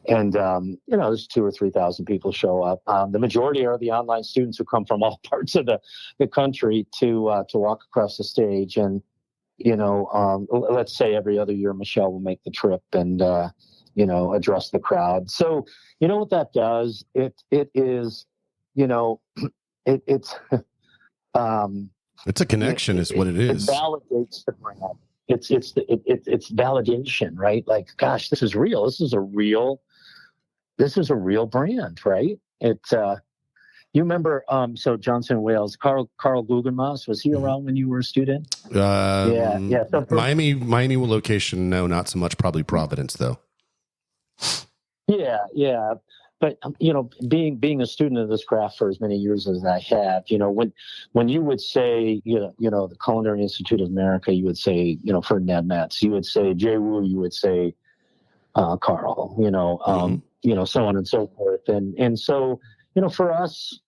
And, there's 2,000 or 3,000 people show up. The majority are the online students who come from all parts of the country to walk across the stage. And, let's say every other year, Michelle will make the trip and, address the crowd. So, what that does? It is, it's a connection is what it is. It validates the brand. It's validation, right? Like, gosh, this is real. This is a real brand, right? You remember, so Johnson Wales, Carl Guggenmass, was he around when you were a student? Yeah. So Miami location, no, not so much. Probably Providence, though. Yeah. But being a student of this craft for as many years as I have, when you would say, the Culinary Institute of America, you would say, Ferdinand Metz, you would say Jay Wu, you would say Carl, so on and so forth, and so for us,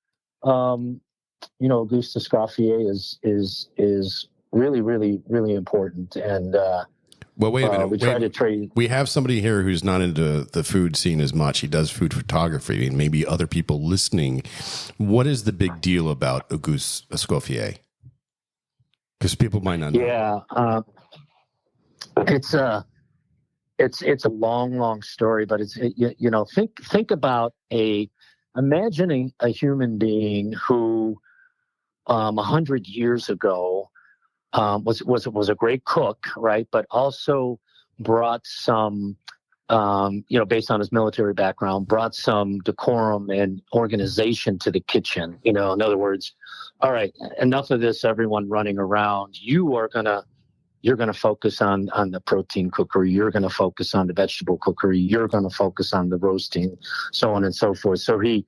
Auguste Escoffier is really, really, really important, and well, wait a minute. We try to trade. We have somebody here who's not into the food scene as much. He does food photography, and maybe other people listening. What is the big deal about Auguste Escoffier? Because people might not know. Yeah, it's a long story, but think about imagining a human being who 100 years ago was a great cook, right? But also brought some, based on his military background, brought some decorum and organization to the kitchen. In other words, all right, enough of this, everyone running around. You're gonna focus on the protein cookery. You're gonna focus on the vegetable cookery. You're gonna focus on the roasting, so on and so forth. So he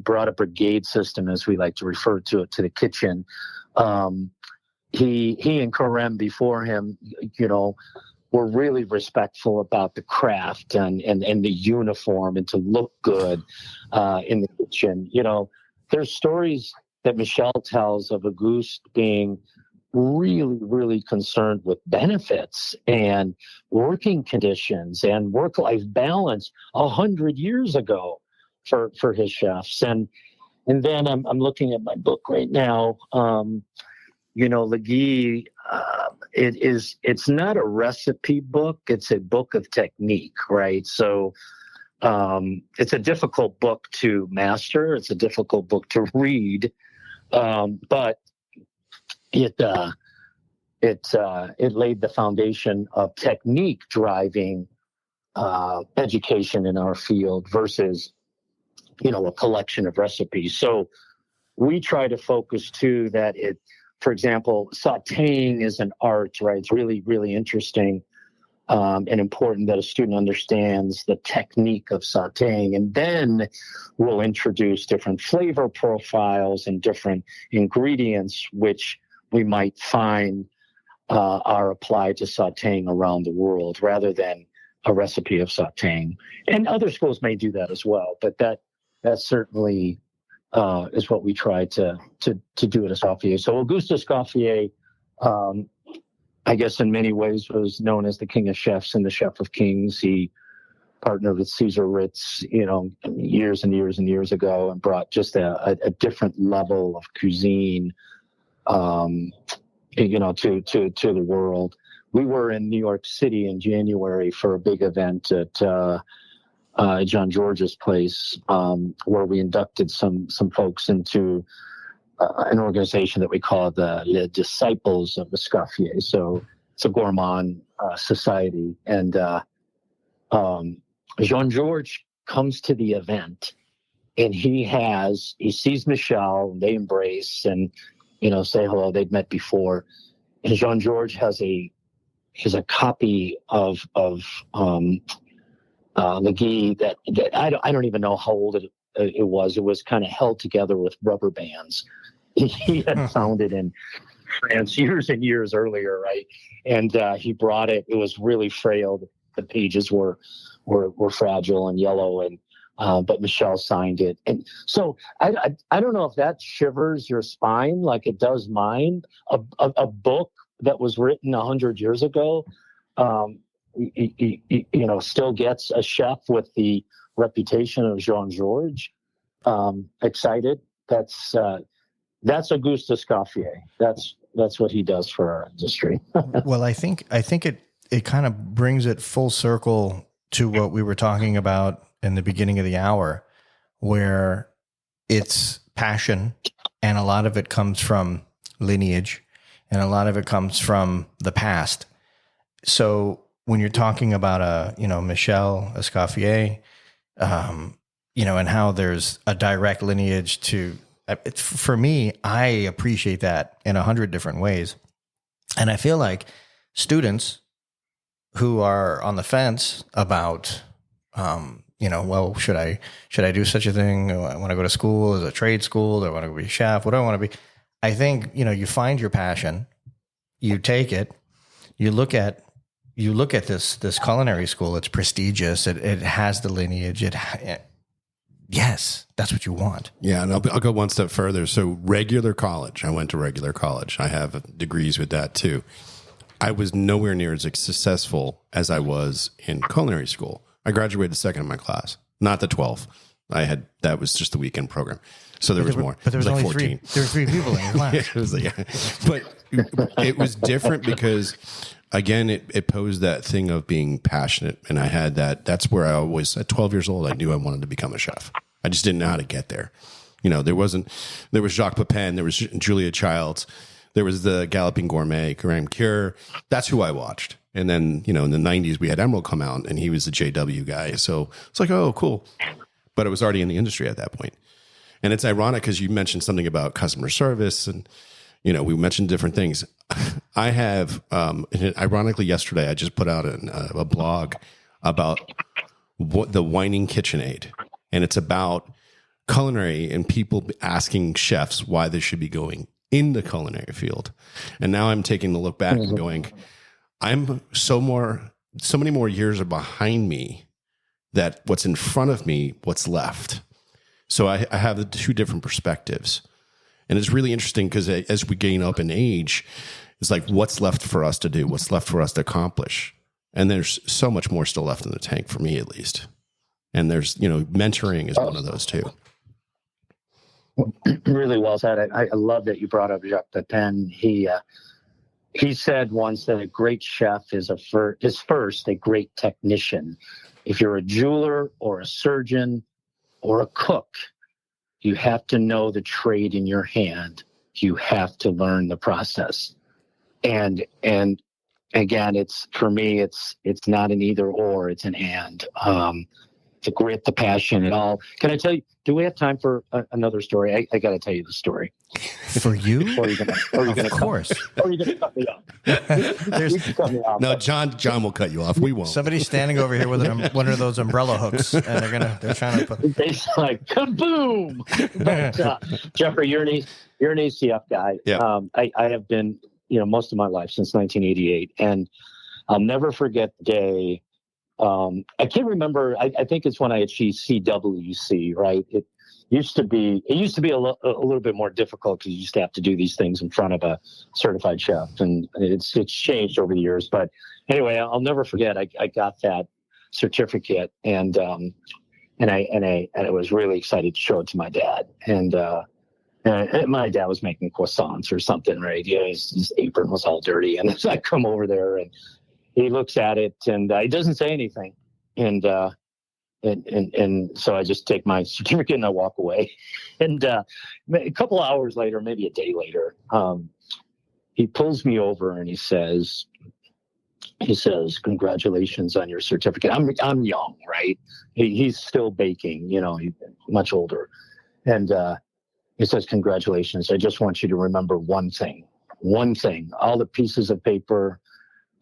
brought a brigade system, as we like to refer to it, to the kitchen. He and Carême before him, were really respectful about the craft and the uniform and to look good in the kitchen. There's stories that Michelle tells of Auguste being really, really concerned with benefits and working conditions and work-life balance 100 years ago for his chefs. And then I'm looking at my book right now. Legui, it's not a recipe book. It's a book of technique, right? So it's a difficult book to master. It's a difficult book to read, but it laid the foundation of technique driving education in our field versus a collection of recipes. So we try to focus too that for example, sautéing is an art, right? It's really, really interesting and important that a student understands the technique of sautéing. And then we'll introduce different flavor profiles and different ingredients, which we might find are applied to sautéing around the world rather than a recipe of sautéing. And other schools may do that as well, but that certainly is what we try to do at Escoffier. So Auguste Escoffier, I guess in many ways was known as the king of chefs and the chef of kings. He partnered with Cesar Ritz, years and years and years ago, and brought just a different level of cuisine, to the world. We were in New York City in January for a big event at John George's place, where we inducted some folks into an organization that we call the Disciples of Escoffier. So it's a gourmand society, and Jean George comes to the event, and he sees Michelle, and they embrace and, say hello. They'd met before. And Jean-Georges has a copy of McGee that I don't even know how old it was. It was kind of held together with rubber bands. He had found it in France years and years earlier, right? And he brought it. It was really frail. The pages were fragile and yellow, and but Michelle signed it. And so I don't know if that shivers your spine like it does mine. A book that was written 100 years ago, still gets a chef with the reputation of Jean-Georges excited. That's Auguste Escoffier. That's what he does for our industry. Well, I think it kind of brings it full circle to what we were talking about in the beginning of the hour, where it's passion, and a lot of it comes from lineage, and a lot of it comes from the past. So when you're talking about Michelle Escoffier, and how there's a direct lineage to, for me, I appreciate that in 100 different ways. And I feel like students who are on the fence about, well, should I do such a thing? I want to go to school as a trade school. Do I want to be a chef? What do I want to be? I think, you find your passion, you take it, you look at this culinary school. It's prestigious. It has the lineage. Yes, that's what you want. Yeah, and I'll go one step further. So regular college, I went to regular college. I have degrees with that too. I was nowhere near as successful as I was in culinary school. I graduated second in my class, not the 12th. That was just the weekend program. So there was more. But there was like only 14. There were 3 people in your class. But it was different because, again, it posed that thing of being passionate. And I had that. That's where I was at 12 years old. I knew I wanted to become a chef. I just didn't know how to get there. There was Jacques Pepin, there was Julia Childs, there was the Galloping Gourmet, Graham Cure. That's who I watched. And then, in the 90s, we had Emerald come out, and he was the JW guy. So it's like, oh, cool. But I was already in the industry at that point. And it's ironic because you mentioned something about customer service, and, we mentioned different things. I have, ironically, yesterday, I just put out a blog about the Whining KitchenAid. And it's about culinary and people asking chefs why they should be going in the culinary field. And now I'm taking a look back and going, I'm so many more years are behind me that what's in front of me, what's left. So I have the 2 different perspectives. And it's really interesting because as we gain up in age, it's like, what's left for us to do? What's left for us to accomplish? And there's so much more still left in the tank, for me at least. And there's, mentoring is one of those too. Really well said. I love that you brought up Jacques Pepin. He said once that a great chef is first a great technician. If you're a jeweler or a surgeon or a cook, you have to know the trade in your hand. You have to learn the process. And again, for me, it's not an either or, it's an and. The grit, the passion, and all. Can I tell you? Do we have time for another story? I got to tell you the story. For you? Or are you gonna of course. Or are you going to cut me off? You can cut me off. No, John will cut you off. We won't. Somebody's standing over here with one of those umbrella hooks, and they're trying to put. It's like kaboom! But, Jeffrey, you're an ACF guy. Yeah. I have been, most of my life since 1988, and I'll never forget the day. I can't remember. I think it's when I achieved CWC, right? It used to be a little bit more difficult because you used to have to do these things in front of a certified chef, and it's changed over the years. But anyway, I'll never forget. I got that certificate, and I was really excited to show it to my dad, and my dad was making croissants or something, right? His apron was all dirty, and so I come over there and he looks at it and he doesn't say anything. And so I just take my certificate and I walk away. And a couple of hours later, maybe a day later, he pulls me over and he says, he says, "Congratulations on your certificate." I'm young, right? He's still baking, he's much older. And he says, "Congratulations. I just want you to remember one thing. All the pieces of paper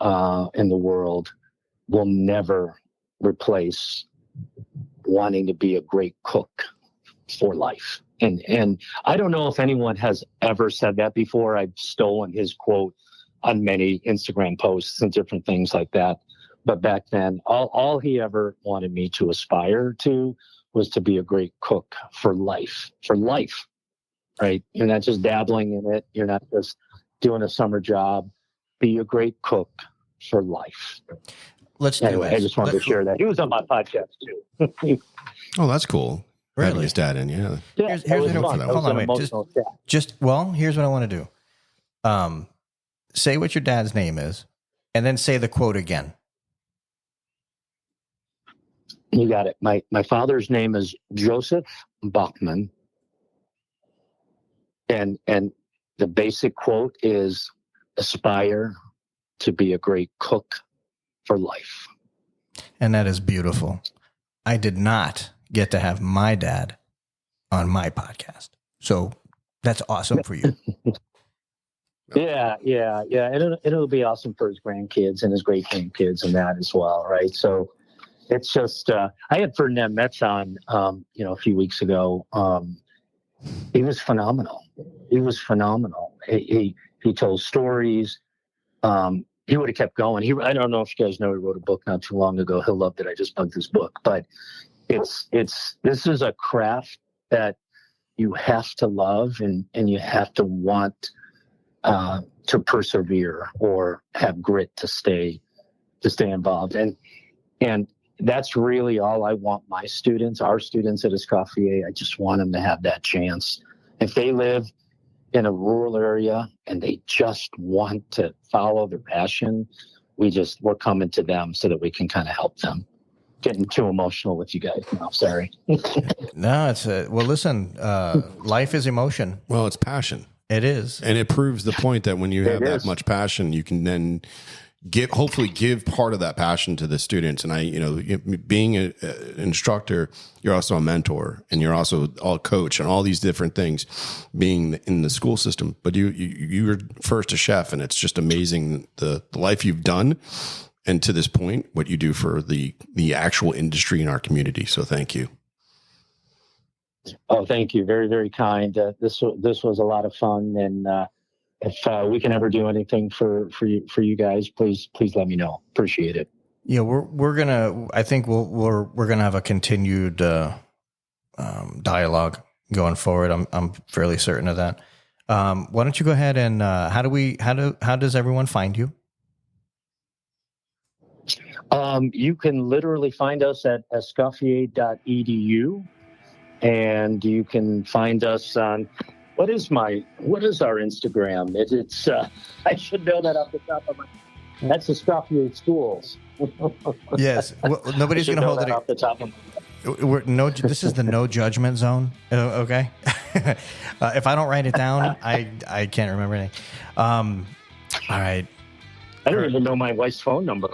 in the world will never replace wanting to be a great cook for life." And I don't know if anyone has ever said that before. I've stolen his quote on many Instagram posts and different things like that. But back then, all he ever wanted me to aspire to was to be a great cook for life, right? You're not just dabbling in it. You're not just doing a summer job. Be a great cook for life. Let's do Anyway, this. I just wanted to share that. He was on my podcast too. Oh, that's cool. Really? Having his dad in, yeah. Here's what hold on, wait. Here's what I want to do. Say what your dad's name is, and then say the quote again. You got it. My father's name is Joseph Bachmann, and the basic quote is, "Aspire to be a great cook for life." And that is beautiful. I did not get to have my dad on my podcast, so that's awesome for you. Yeah. It'll be awesome for his grandkids and his great grandkids and that as well, right? So it's just I had Ferdinand Metz on, a few weeks ago. He was phenomenal. He told stories. He would have kept going. I don't know if you guys know, he wrote a book not too long ago. He'll love that I just plugged this book, but this is a craft that you have to love and you have to want to persevere or have grit to stay involved. And that's really all I want our students at Escoffier. I just want them to have that chance. If they live in a rural area and they just want to follow their passion, we're coming to them so that we can kind of help them. Getting too emotional with you guys now. Sorry. No, it's well, listen, life is emotion. Well, it's passion. It is. And it proves the point that when you have that much passion, you can then hopefully give part of that passion to the students. And being an instructor, you're also a mentor and you're also a coach and all these different things being in the school system. But you were first a chef, and it's just amazing the life you've done. And to this point, what you do for the actual industry in our community. So thank you. Oh, thank you. Very, very kind. This was a lot of fun. And if we can ever do anything for you guys, please let me know. Appreciate it. Yeah, we're gonna. I think we're gonna have a continued dialogue going forward. I'm fairly certain of that. Why don't you go ahead and how does everyone find you? You can literally find us at escoffier.edu, and you can find us on what is our Instagram? It's I should know that off the top of my. That's Escoffier Schools. Yes, well, nobody's going to hold it off the top of my. This is the no judgment zone. Okay, if I don't write it down, I can't remember anything. All right. I don't even know my wife's phone number.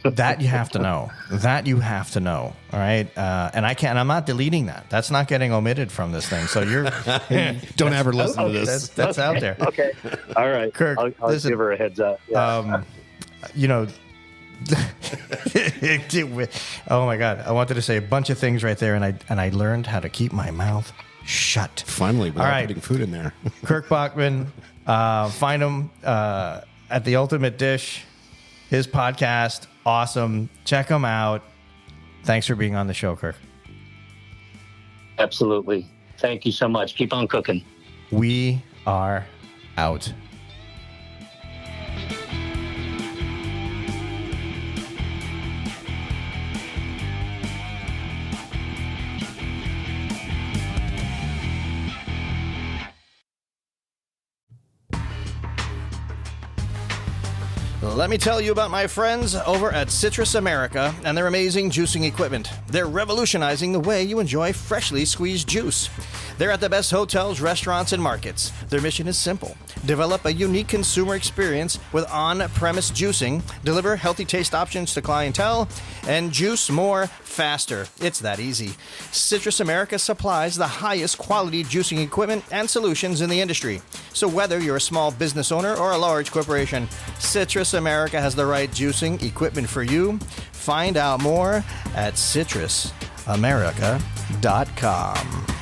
That you have to know. All right. And I'm not deleting that. That's not getting omitted from this thing. So you're don't ever listen to this. That's out there. Okay. All right. Kirk, I'll give her a heads up. Yeah. Oh my God. I wanted to say a bunch of things right there. And I learned how to keep my mouth shut. Finally, without putting food in there. Kirk Bachman, find him at The Ultimate Dish. His podcast, awesome. Check him out. Thanks for being on the show, Kirk. Absolutely. Thank you so much. Keep on cooking. We are out. Let me tell you about my friends over at Citrus America and their amazing juicing equipment. They're revolutionizing the way you enjoy freshly squeezed juice. They're at the best hotels, restaurants, and markets. Their mission is simple: develop a unique consumer experience with on-premise juicing, deliver healthy taste options to clientele, and juice more faster. It's that easy. Citrus America supplies the highest quality juicing equipment and solutions in the industry. So whether you're a small business owner or a large corporation, Citrus America has the right juicing equipment for you. Find out more at citrusamerica.com.